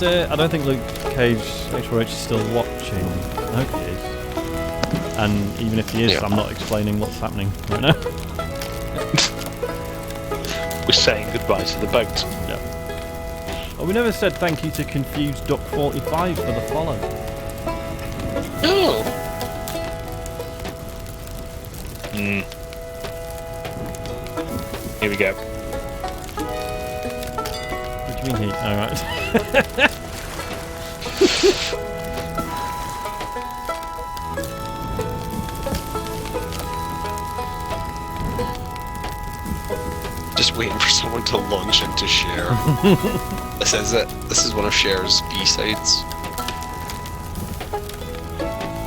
I don't think Luke Cage HRH is still watching. I hope he is. And even if he is, Yeah. I'm not explaining what's happening right now. We're saying goodbye to the boat. Yeah. Oh, we never said thank you to Confused Duck 45 for the follow. Oh. Here we go. What do you mean he? Alright. Just waiting for someone to launch into Cher. This is it. This is one of Cher's B-sides.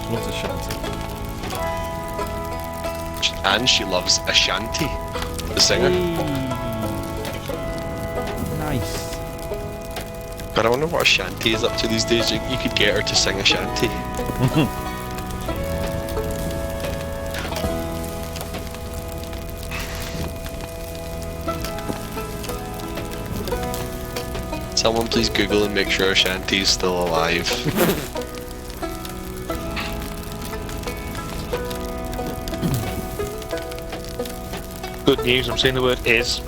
What's a shanty? And she loves Ashanti, the singer. Nice. But I wonder what Ashanti is up to these days. You could get her to sing Ashanti. Someone please Google and make sure Ashanti is still alive. Good news, I'm seeing the word is.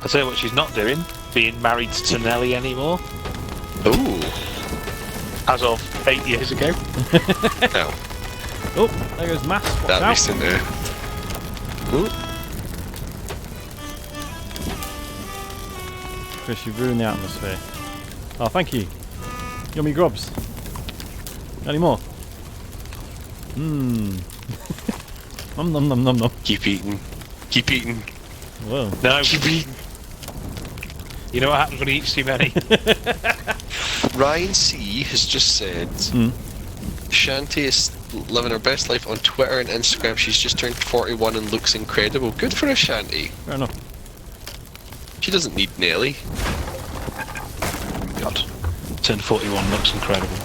I'll tell you what she's not doing, being married to Nelly anymore, Ooh. as of 8 years ago. No, Oh, there goes Mass. Watch that out. recent. Ooh. Chris, you've ruined the atmosphere. Oh, thank you. Yummy grubs. Any more? Mmm. Nom nom nom nom nom. Keep eating. Keep eating. Whoa. No, Keep eating. you know what happens when he eats too many? Ryan C has just said Shanti is living her best life on Twitter and Instagram. She's just turned 41 and looks incredible. Good for Ashanti. Fair enough. She doesn't need Nelly. God, turned 41 looks incredible.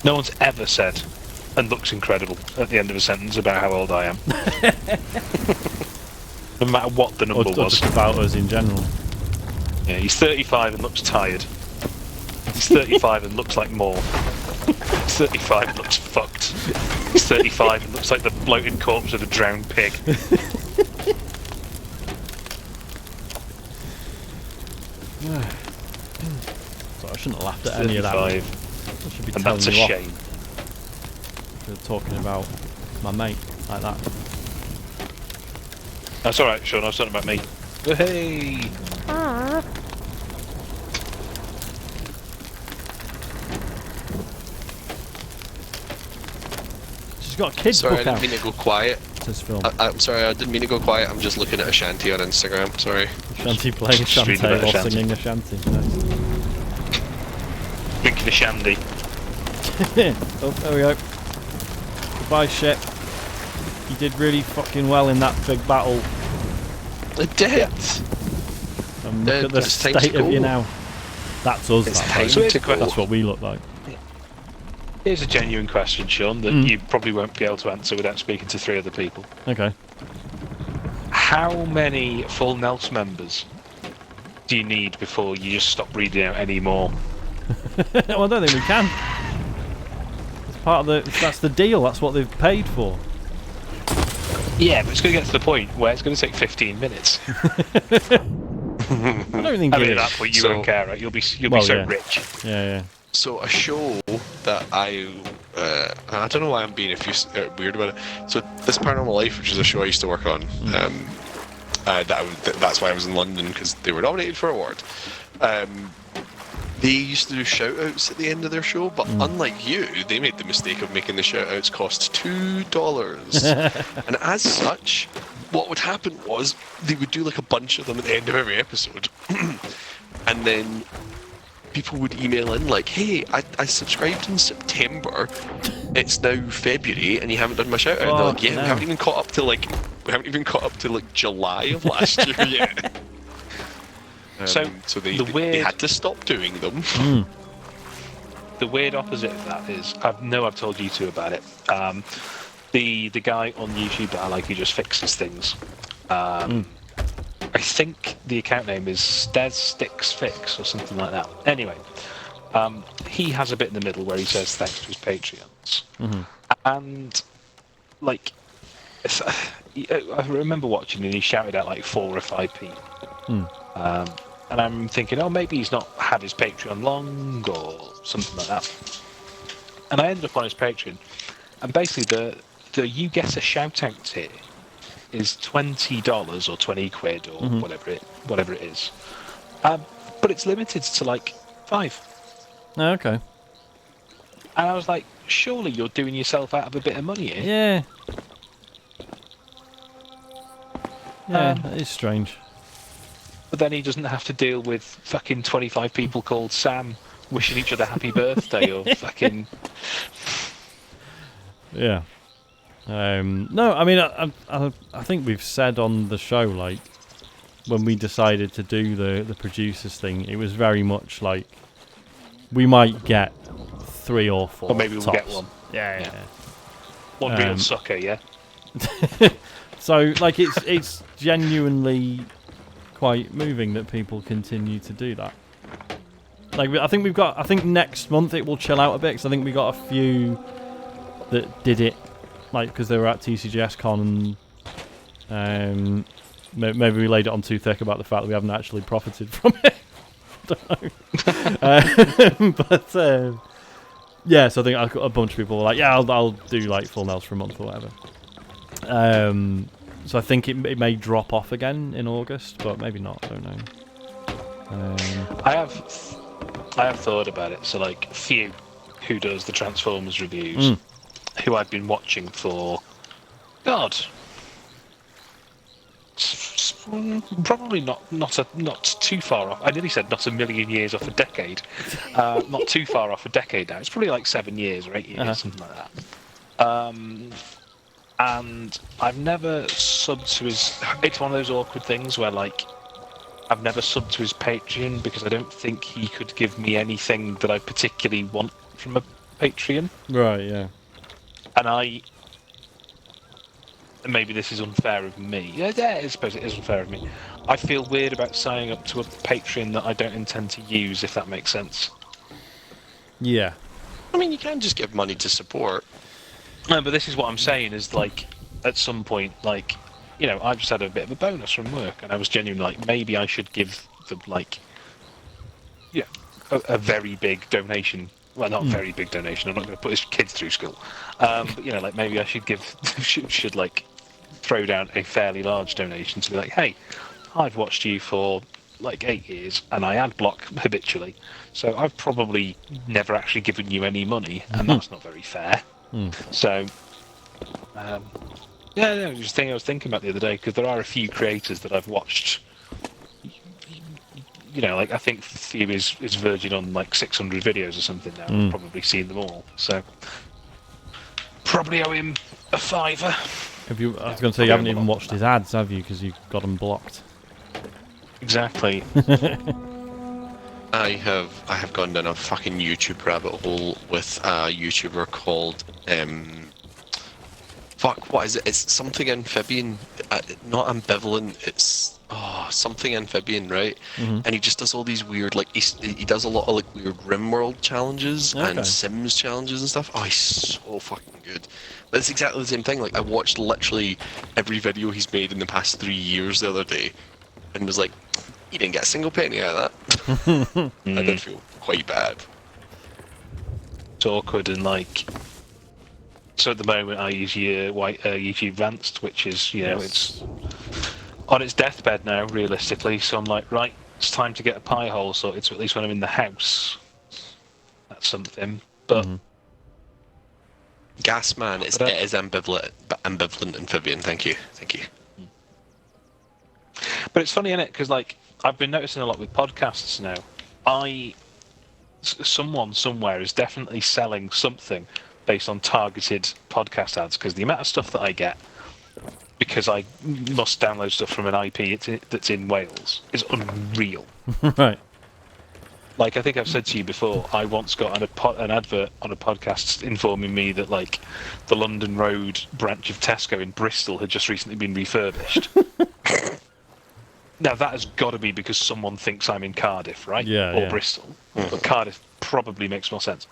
No one's ever said, and looks incredible, at the end of a sentence about how old I am. No matter what the number Or was. just about us in general. Yeah, he's 35 and looks tired. He's 35 and looks like more. He's 35 and looks fucked. He's 35 and looks like the bloated corpse of a drowned pig. So I shouldn't have laughed at any of that. 35, I should be and telling that's a you off shame. for talking about my mate like that. That's alright, Sean, I was talking about me. Hey! Just She's got a kids Sorry, I book didn't out. mean to go quiet. This film. I'm sorry, I didn't mean to go quiet. I'm just looking at a shanty on Instagram. Sorry. Shanty playing Just reading Shantae about while Shanty. singing a shanty. Nice. Drinking a shandy. Oh, there we go. Goodbye, ship. You did really fucking well in that big battle. I did. And look at the It's time to state of you go. now. That's us. It's that, time right? to go. That's what we look like. Here's a genuine question, Sean, that you probably won't be able to answer without speaking to 3 other people. Okay. How many full Nels members do you need before you just stop reading out any more? Well, I don't think we can. It's part of the. That's the deal. That's what they've paid for. Yeah, but it's going to get to the point where it's going to take 15 minutes. I don't think I mean, it at that is. point, you So- won't care, right? You'll be so yeah. rich. Yeah. So a show that I don't know why I'm being weird about it. So this Paranormal Life, which is a show I used to work on, that's why I was in London, because they were nominated for an award. They used to do shout-outs at the end of their show, but unlike you, they made the mistake of making the shout-outs cost $2. And as such, what would happen was they would do like a bunch of them at the end of every episode, and then people would email in like, "Hey, I subscribed in September. It's now February, and you haven't done my shout out." And they're like, "Yeah, no. we haven't even caught up to like July of last year yet." So, they weird- had to stop doing them. The weird opposite of that is, I've told you two about it. The guy on YouTube that I like, who just fixes things. I think the account name is Stez Sticks Fix or something like that. Anyway, he has a bit in the middle where he says thanks to his Patreons. And, like, I remember watching and he shouted out like 4 or 5 people. And I'm thinking, oh, maybe he's not had his Patreon long or something like that. And I ended up on his Patreon. And basically, the you get a shout out tier is $20 or 20 quid or whatever it is. But it's limited to like 5. Oh, okay. And I was like, surely you're doing yourself out of a bit of money here. Yeah. Yeah, that is strange. But then he doesn't have to deal with fucking 25 people called Sam wishing each other happy birthday or fucking... Yeah. No, I mean, I think we've said on the show, like, when we decided to do the producers thing, it was very much like we might get 3 or 4. Or maybe we'll get one. Yeah. One real sucker, yeah? So, like, it's genuinely quite moving that people continue to do that. Like, I think next month it will chill out a bit, because I think we got a few that did it, like, because they were at TCGS Con, and maybe we laid it on too thick about the fact that we haven't actually profited from it. I don't know. But yeah, so I think a bunch of people were like, yeah, I'll do like full nails for a month or whatever. So I think it may drop off again in August, but maybe not. I don't know. I have thought about it. So like Few, who does the Transformers reviews, who I've been watching for, God, probably not too far off. I nearly said not a million years off a decade. Not too far off a decade now. It's probably like 7 years or 8 years, something like that. And I've never subbed to his... It's one of those awkward things where, like, I've never subbed to his Patreon because I don't think he could give me anything that I particularly want from a Patreon. Right, yeah. And maybe this is unfair of me. Yeah, I suppose it is unfair of me. I feel weird about signing up to a Patreon that I don't intend to use, if that makes sense. Yeah. I mean, you can just give money to support. No, but this is what I'm saying is, like, at some point, like, you know, I've just had a bit of a bonus from work, and I was genuinely like, maybe I should give them, like, yeah, a very big donation. Well, not a very big donation. I'm not going to put his kids through school. But, you know, like, maybe I should should like, throw down a fairly large donation to be like, hey, I've watched you for, like, 8 years, and I ad block habitually, so I've probably never actually given you any money, and that's not very fair. So Yeah, no, just thing I was thinking about the other day, because there are a few creators that I've watched. You know, like I think Theo is verging on like 600 videos or something now. I've probably seen them all, so probably owe him a fiver. Have you? I was going to say you haven't even watched his ads, have you? Because you've got them blocked. Exactly. I have gone down a fucking YouTube rabbit hole with a YouTuber called fuck, what is it? It's something amphibian, not ambivalent. It's something amphibian, right? And he just does all these weird, like he does a lot of like weird RimWorld challenges and Sims challenges and stuff. Oh, he's so fucking good. But it's exactly the same thing. Like I watched literally every video he's made in the past 3 years the other day, and was like, he didn't get a single penny out of that. I did feel quite bad. It's awkward and like. So at the moment, I use YouTube Advanced, which is it's on its deathbed now, realistically. So I'm like, right, it's time to get a pie hole sorted. So at least when I'm in the house, that's something. But Gasman, it is ambivalent amphibian. Thank you. But it's funny, innit? Because like I've been noticing a lot with podcasts now. Someone somewhere is definitely selling something based on targeted podcast ads, because the amount of stuff that I get, because I must download stuff from an IP that's in Wales, is unreal. Right. Like I think I've said to you before, I once got an advert on a podcast informing me that like the London Road branch of Tesco in Bristol had just recently been refurbished. Now that has got to be because someone thinks I'm in Cardiff, right? Or Bristol. But Cardiff probably makes more sense.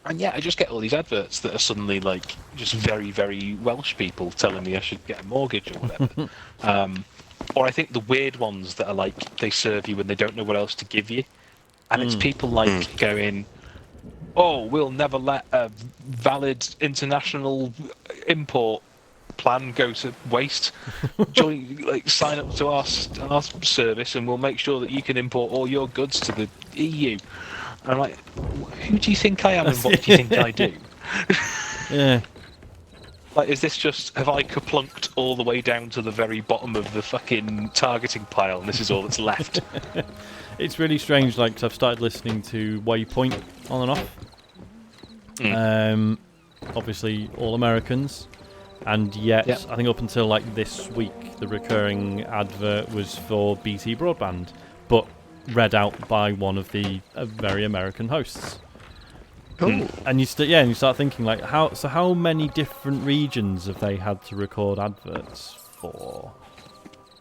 And yeah, I just get all these adverts that are suddenly like just very, very Welsh people telling me I should get a mortgage or whatever. Or I think the weird ones that are like they serve you when they don't know what else to give you. And it's people like going, oh, we'll never let a valid international import plan go to waste. Sign up to our service and we'll make sure that you can import all your goods to the EU. And I'm like, who do you think I am and what do you think I do? Yeah. Like, is this just, have I kaplunked all the way down to the very bottom of the fucking targeting pile and this is all that's left? It's really strange, like, 'cause I've started listening to Waypoint on and off. Obviously, all Americans. And yet, I think up until like this week, the recurring advert was for BT Broadband, but read out by one of the very American hosts. Cool. And you start thinking like, how many different regions have they had to record adverts for?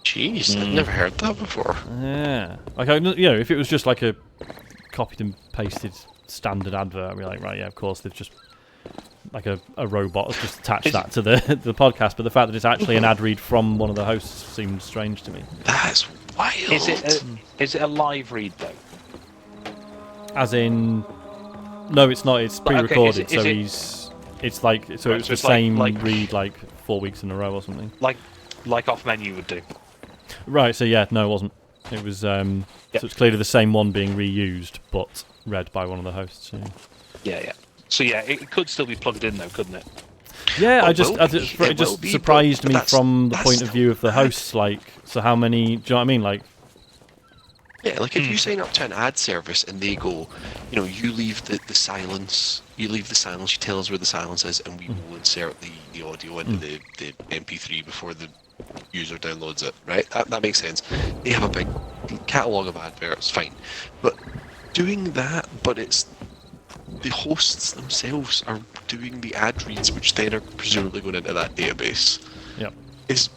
Jeez, I've never heard that before. Yeah, like if it was just like a copied and pasted standard advert, I'd be like, right, yeah, of course they've just like a robot has just attached that to the podcast. But the fact that it's actually an ad read from one of the hosts seems strange to me. That's wild. Is it a live read though? As in, no, it's not. It's pre-recorded, it's the same read like 4 weeks in a row or something. Like off menu would do. Right. So yeah, no, it wasn't. It was so it's clearly the same one being reused, but read by one of the hosts. Yeah. So yeah, it could still be plugged in though, couldn't it? Yeah, it just surprised me from the point of view of the hosts. Like, so how many? Do you know what I mean? Like, yeah, like if you sign up to an ad service and they go, you leave the silence, you tell us where the silence is, and we will insert the audio into the MP3 before the user downloads it, right? That makes sense. They have a big catalogue of adverts, fine. But doing that, but it's the hosts themselves are doing the ad reads, which then are presumably going into that database. Yep. Is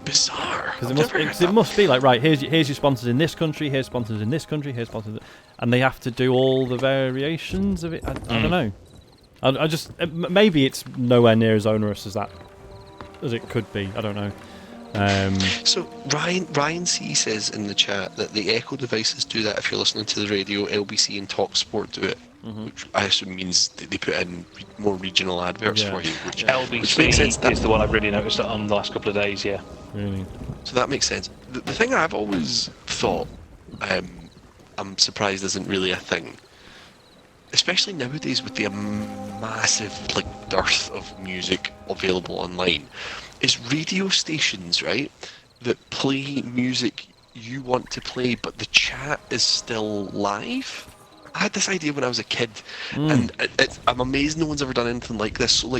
bizarre. Because it must be like, right, here's your sponsors in this country, here's sponsors in this country, here's sponsors, and they have to do all the variations of it. I don't know. I just maybe it's nowhere near as onerous as it could be. I don't know. So Ryan C says in the chat that the Echo devices do that if you're listening to the radio. LBC and TalkSport do it, which I assume means that they put in more regional adverts for you. Which makes sense. Is the one I've really noticed on the last couple of days. Yeah. Really. So that makes sense. The thing I've always thought, I'm surprised isn't really a thing, especially nowadays with the massive dearth of music available online, is radio stations, right, that play music you want to play, but the chat is still live. I had this idea when I was a kid, and I'm amazed no one's ever done anything like this. So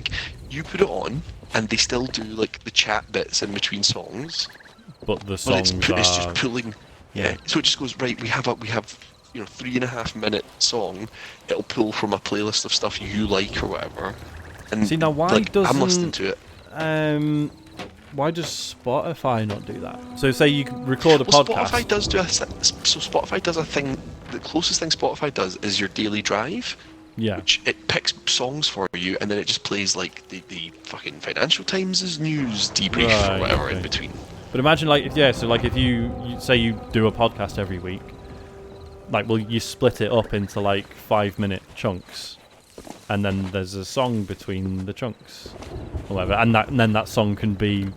you put it on, and they still do the chat bits in between songs, but the songs it's just pulling. Yeah. So it just goes right. We have 3.5 minute song. It'll pull from a playlist of stuff you like or whatever. And see, now why doesn't I'm listening to it? Why does Spotify not do that? So say you record a podcast. Spotify does do Spotify does a thing. The closest thing Spotify does is your daily drive. Yeah. Which it picks songs for you, and then it just plays the fucking Financial Times' news debrief or whatever in between. But imagine if you say you do a podcast every week, you split it up into 5-minute chunks, and then there's a song between the chunks, or whatever, and then that song can be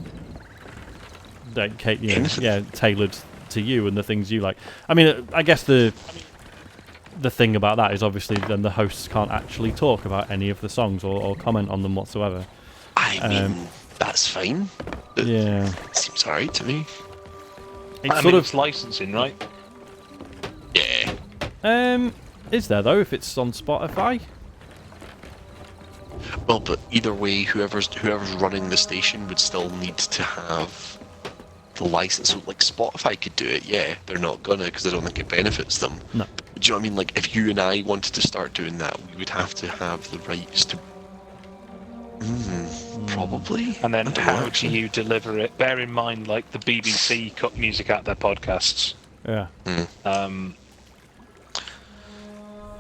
tailored to you and the things you like. I mean, I guess the thing about that is obviously then the hosts can't actually talk about any of the songs or comment on them whatsoever. I mean, that's fine. Yeah. It seems alright to me. It's licensing, right? Yeah. Is there though if it's on Spotify? Well, but either way, whoever's running the station would still need to have the license. So Spotify could do it, yeah. They're not gonna because I don't think it benefits them. No. But do you know what I mean? If you and I wanted to start doing that, we would have to have the rights to. Probably. And then how do you deliver it? Bear in mind, the BBC cut music out of their podcasts. Yeah.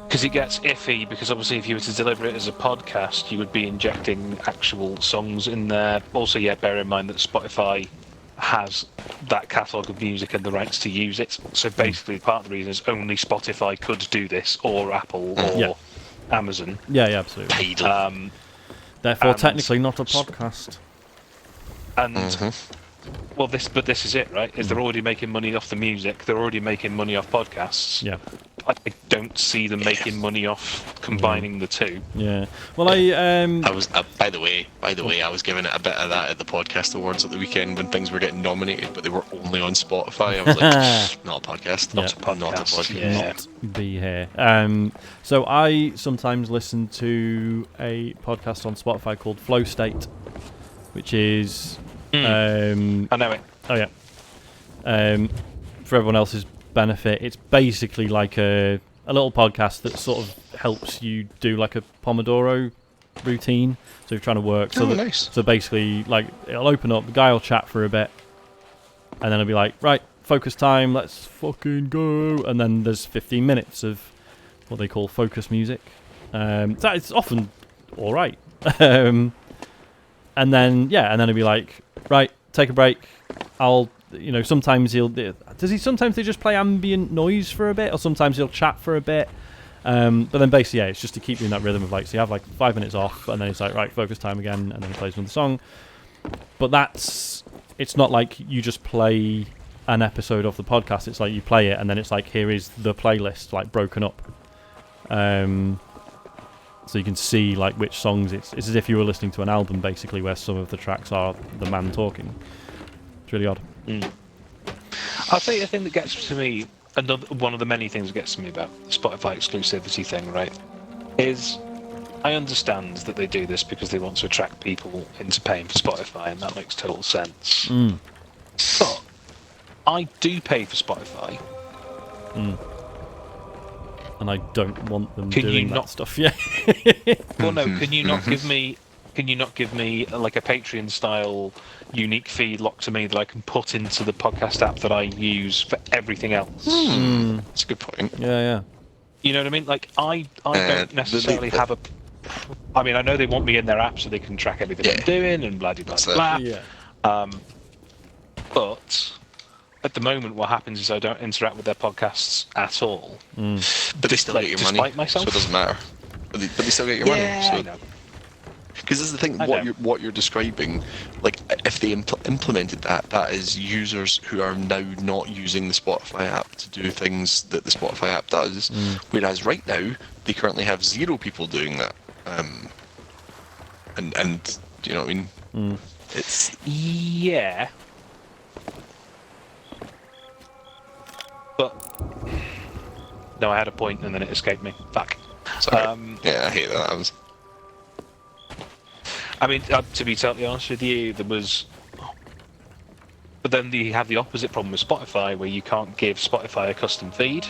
Because it gets iffy, because obviously if you were to deliver it as a podcast, you would be injecting actual songs in there. Also, bear in mind that Spotify has that catalogue of music and the rights to use it. So basically, part of the reason is only Spotify could do this, or Apple, or Amazon. Yeah, absolutely. Therefore, technically not a podcast. And this is it, right? Is they're already making money off the music. They're already making money off podcasts. Yeah. I don't see them making money off combining the two. Yeah. Well, I was by the way, I was giving it a bit of that at the podcast awards at the weekend when things were getting nominated, but they were only on Spotify. I was like, not a podcast, not a podcast. Yeah. Not be here. So I sometimes listen to a podcast on Spotify called Flow State, which is I know it. Oh yeah. For everyone else's benefit, it's basically like a little podcast that sort of helps you do a Pomodoro routine. So you're trying to work. Nice. So basically, it'll open up, the guy will chat for a bit, and then it'll be like, right, focus time, let's fucking go. And then there's 15 minutes of what they call focus music. It's often all right. And then it'll be like, right, take a break. Sometimes sometimes they just play ambient noise for a bit, or sometimes he'll chat for a bit. But then basically, it's just to keep you in that rhythm of so you have 5 minutes off, and then it's right, focus time again, and then he plays another song. But it's not like you just play an episode of the podcast. It's you play it, and then it's here is the playlist broken up. So you can see which songs it's as if you were listening to an album basically, where some of the tracks are the man talking. It's really odd. I'll tell you the thing that gets to me, one of the many things that gets to me about the Spotify exclusivity thing, right, is I understand that they do this because they want to attract people into paying for Spotify, and that makes total sense. But I do pay for Spotify. And I don't want them doing that stuff. Yeah. Well, no. Can you not give me a Patreon style unique feed locked to me that I can put into the podcast app that I use for everything else? That's a good point. Yeah. You know what I mean? I don't necessarily have a. I mean, I know they want me in their app so they can track everything I'm doing and blah blah blah. Yeah. But at the moment, what happens is I don't interact with their podcasts at all. But they still get your money, so it doesn't matter. But they still get your money. So. Because this is the thing. What you're describing, like if they implemented that, that is users who are now not using the Spotify app to do things that the Spotify app does. Whereas right now they currently have 0 people doing that. And you know what I mean? It's yeah. But no, I had a point and then it escaped me. Fuck. sorry. Yeah, I hate that. I mean, to be totally honest with you, there was. But then you have the opposite problem with Spotify, where you can't give Spotify a custom feed.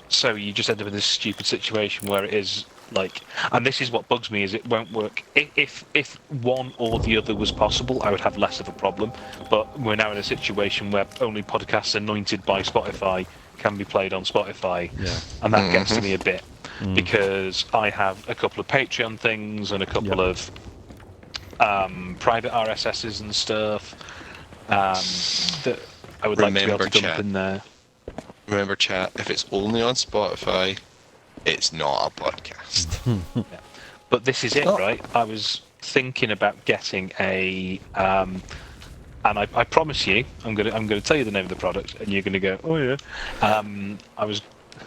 So you just end up in this stupid situation where it is like, and this is what bugs me, is it won't work. If one or the other was possible, I would have less of a problem. But we're now in a situation where only podcasts anointed by Spotify can be played on Spotify, and that gets to me a bit, because I have a couple of Patreon things and a couple of private RSSs and stuff that I would like to be able to dump in there. Remember, chat, if it's only on Spotify, it's not a podcast. But this is it, right? I was thinking about getting a, and I promise you, I'm gonna tell you the name of the product, and you're gonna go, oh yeah. I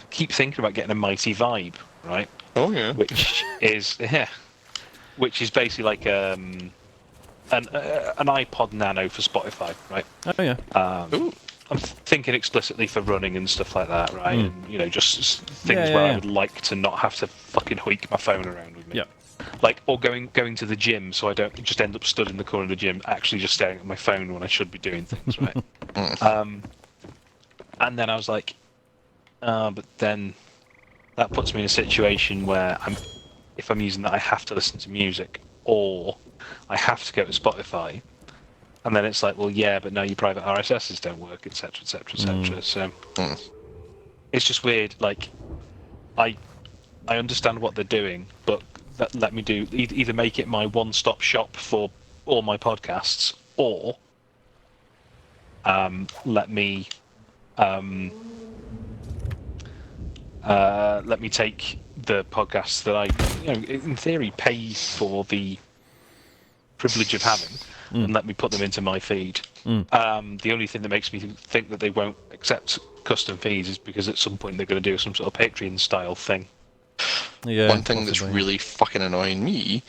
keep thinking about getting a Mighty Vibe, right? Oh yeah. Which is basically like an iPod Nano for Spotify, right? Oh yeah. I'm thinking explicitly for running and stuff like that, right? And just things where I would like to not have to fucking hoik my phone around with me. Yeah. Like, or going to the gym, so I don't just end up stood in the corner of the gym, actually just staring at my phone when I should be doing things, right? And then I was like, but then that puts me in a situation where if I'm using that, I have to listen to music, or I have to go to Spotify. And then it's like, well, yeah, but now your private RSSs don't work, etc., etc., etc. So it's just weird. Like, I understand what they're doing, but let me do either make it my one-stop shop for all my podcasts, or let me take the podcasts that I, in theory, pay for the privilege of having, and let me put them into my feed. The only thing that makes me think that they won't accept custom feeds is because at some point they're going to do some sort of Patreon style thing. Yeah, one thing that's really fucking annoying me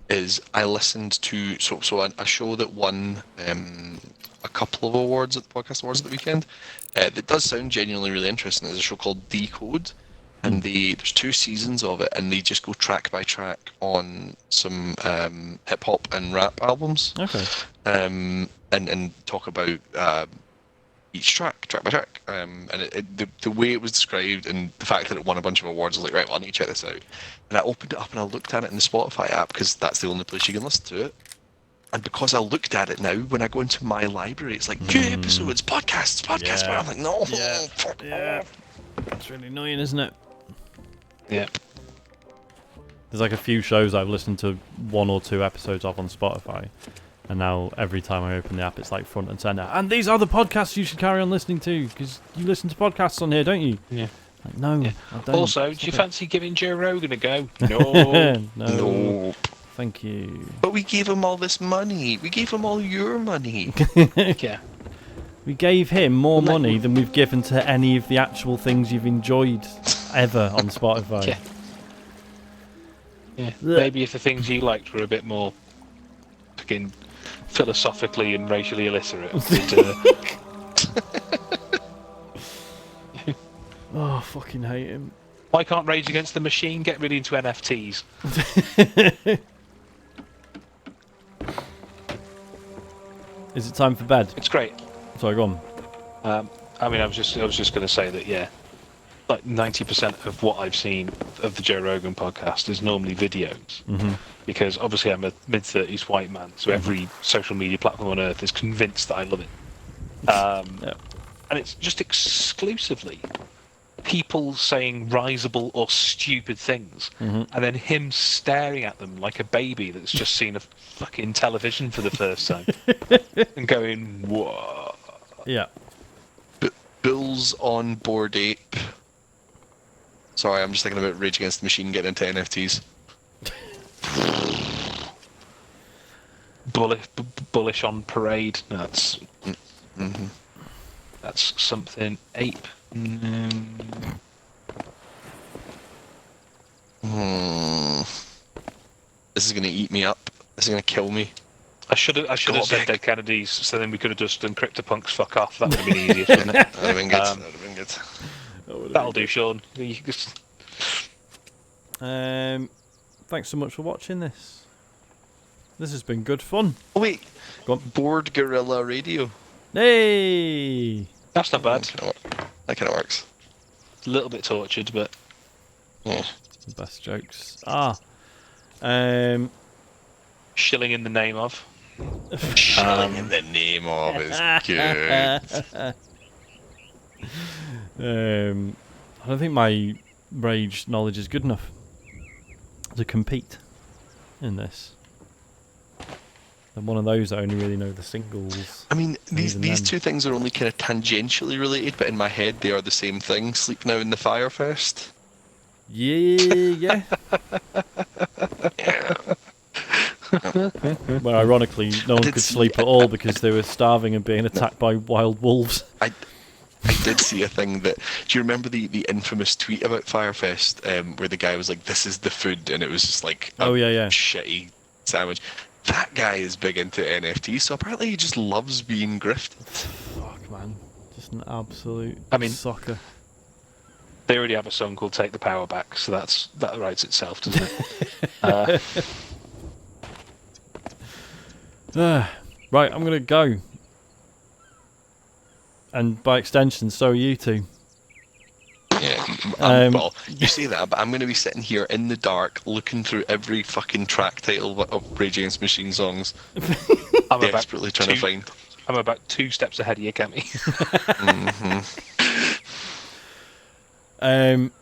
is I listened to a show that won a couple of awards at the Podcast Awards at the weekend. That does sound genuinely really interesting. There's a show called Decode, and there's 2 seasons of it, and they just go track by track on some hip hop and rap albums. Okay. And talk about each track by track. And the way it was described and the fact that it won a bunch of awards, I was like, right, well, I need to check this out. And I opened it up and I looked at it in the Spotify app, because that's the only place you can listen to it. And because I looked at it now, when I go into my library, it's like, new episodes, podcasts. Yeah. I'm like, no, fuck off. It's really annoying, isn't it? Yeah. There's like a few shows I've listened to 1 or 2 episodes of on Spotify, and now every time I open the app, it's like front and center. And these are the podcasts you should carry on listening to, because you listen to podcasts on here, don't you? Yeah. Like, no, Yeah. I don't. Also, do you fancy giving Joe Rogan a go? No. No. Thank you. But we gave him all this money. We gave him all your money. Yeah. We gave him more money than we've given to any of the actual things you've enjoyed ever on Spotify. Yeah. Yeah. Maybe if the things you liked were a bit more fucking philosophically and racially illiterate. Oh, I fucking hate him. Why can't Rage Against the Machine get really into NFTs? Is it time for bed? It's great. Sorry, go on. I mean, I was just going to say that, yeah, like 90% of what I've seen of the Joe Rogan podcast is normally videos, because obviously I'm a mid-30s white man, so every social media platform on earth is convinced that I love it. And it's just exclusively people saying risible or stupid things, and then him staring at them like a baby that's just seen a fucking television for the first time and going, whoa. Yeah. Bulls on Bored Ape. Sorry, I'm just thinking about Rage Against the Machine getting into NFTs. bullish on parade. That's that's something. Ape. This is gonna eat me up. This is gonna kill me. I should have said Dead Kennedys, so then we could have just done CryptoPunks fuck off. That would have been easiest, wouldn't it? That'd have been good. That'd have been good. That'll do, Sean. You just... Thanks so much for watching this. This has been good fun. Oh wait, Go on. Board Gorilla Radio. Hey! That's not bad. That kind of works. A little bit tortured, but Yeah. The best jokes. shilling in the name of. Shilling in the name of is good. I don't think my rage knowledge is good enough to compete in this. I'm one of those that only really know the singles. I mean, these Even then. two things are only kind of tangentially related, but in my head they are the same thing. Sleep Now in the Firefest. Yeah. Well, ironically, no one did could see- sleep at all because they were starving and being attacked by wild wolves. I did see a thing that... Do you remember the infamous tweet about Firefest where the guy was like, "This is the food," and it was just like a Yeah. shitty sandwich? That guy is big into NFTs, so apparently he just loves being grifted. Fuck, man. Just an absolute sucker. They already have a song called "Take the Power Back," so that writes itself, doesn't it? Right, I'm going to go. And by extension, so are you two. Yeah, well, you say that, but I'm going to be sitting here in the dark looking through every fucking track title of Rage Against the Machine songs, I'm desperately trying to find. I'm about 2 steps ahead of you, Cammy.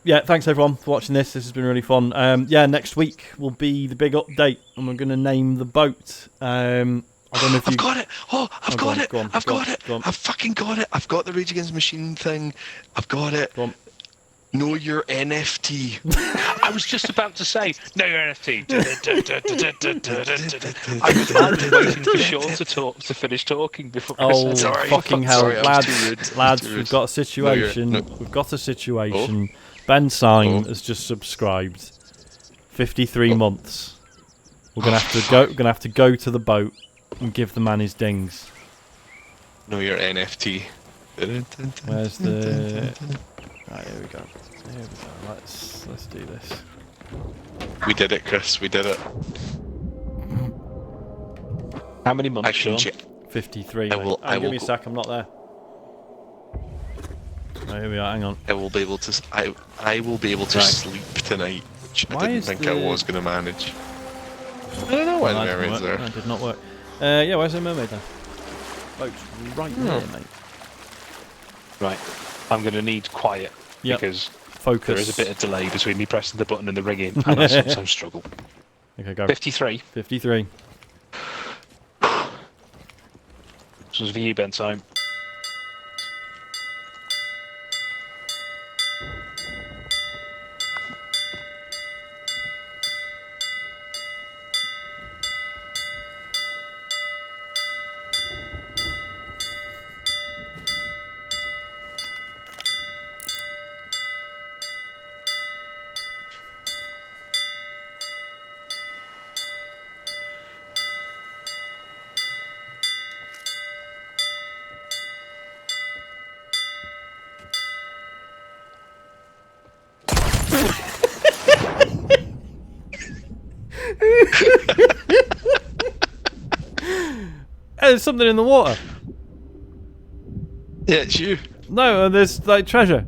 Yeah, thanks everyone for watching this. This has been really fun. Next week will be the big update, and we're going to name the boat. I don't know if I've got it! Oh, I've got it! I've got it! Go on. I've fucking got it! I've got the Rage Against the Machine thing. I've got it. Go on. Know your NFT. I was just about to say, no, your NFT. I was waiting for Sean to finish talking before I Oh, said Sorry. fucking hell. Sorry, I was too rude. Lads, Too we've rude. got a situation. No. We've got a situation. Ben Syme has just subscribed. 53 months. We're gonna have to go. We're gonna have to go to the boat and give the man his dings. Know your NFT. Where's the? Right, here we go. Let's do this. We did it, Chris. We did it. How many months, I can Sean? check. 53. I will- mate. I Give will me a go- sec. I'm not there. Right, here we are. Hang on. I will be able to. I will be able to Right. sleep tonight. Which Why I didn't is think I the- was going to manage. I don't know why the that didn't mermaid's work. there. That did not work. Yeah, where's the mermaid then? Boat's right there, mate. Right. I'm going to need quiet Yep. because Focus. there is a bit of delay between me pressing the button and the ringing, and I sometimes struggle. Okay, go. 53. 53. This was for you, Ben Syme. There's something in the water. Yeah, it's you. No, there's like treasure.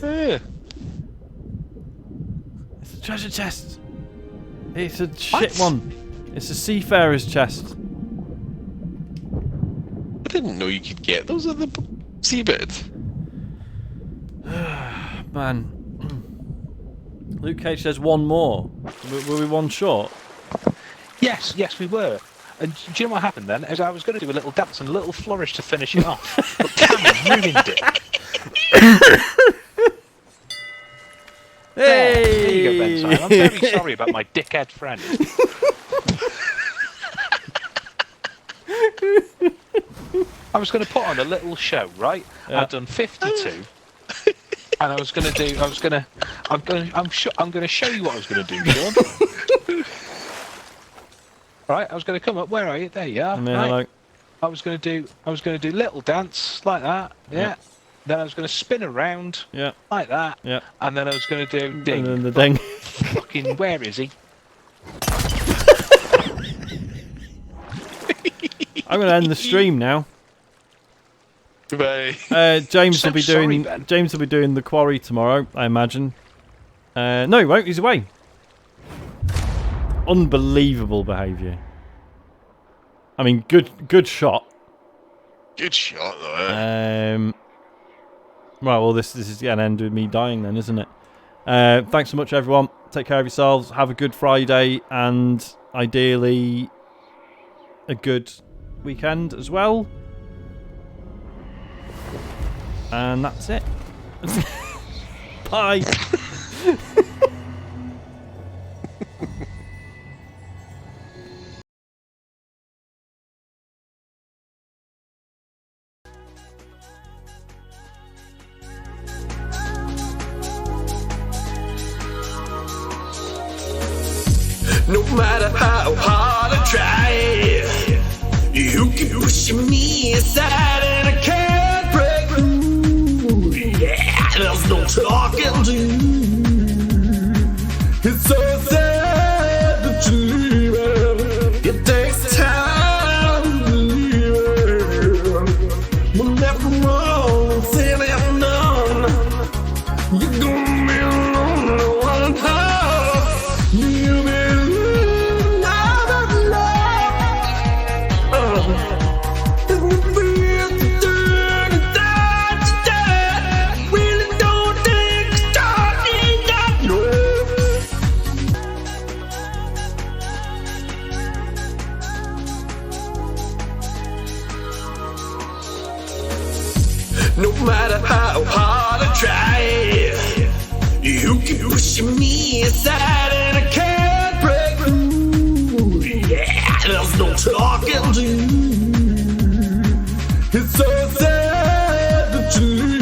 Yeah. It's a treasure chest. It's a shit one. It's a seafarer's chest. I didn't know you could get those at the seabed. Man. Luke Cage says one more. Were we one short? Yes, we were. And do you know what happened then? As I was going to do a little dance and a little flourish to finish it off, but Cameron ruined it. Hey! There you go, Ben Syme. I'm very sorry about my dickhead friend. I was going to put on a little show, right? Yeah. I've done 52. And I'm going to show you what I was going to do, Sean. Right, I was going to come up. Where are you? There you are. Right. Like, I was going to do little dance like that. Yeah. Then I was going to spin around. Yeah. Like that. Yeah. And then I was going to do ding. And then the ding. Fucking, where is he? I'm going to end the stream now. Goodbye. James So will be sorry, doing. Ben. James will be doing the quarry tomorrow, I imagine. No, he won't. He's away. Unbelievable behaviour. I mean, good shot. Good shot, though. Right, well, this is going to end with me dying then, isn't it? Thanks so much, everyone. Take care of yourselves. Have a good Friday, and ideally a good weekend as well. And that's it. Bye. No matter how hard I try, you keep pushing me aside and I can't break through. Yeah, there's no talking to you. It's so sad that you leave it. It takes time to leave it. But never wrong, say I'm none. You're gonna be alone one time. You'll be out of love. It will be the turn and die. Really don't think starting that no matter how hard I try, you keep pushing me aside and I can't break through. Yeah, there's no talking to you. It's so sad that you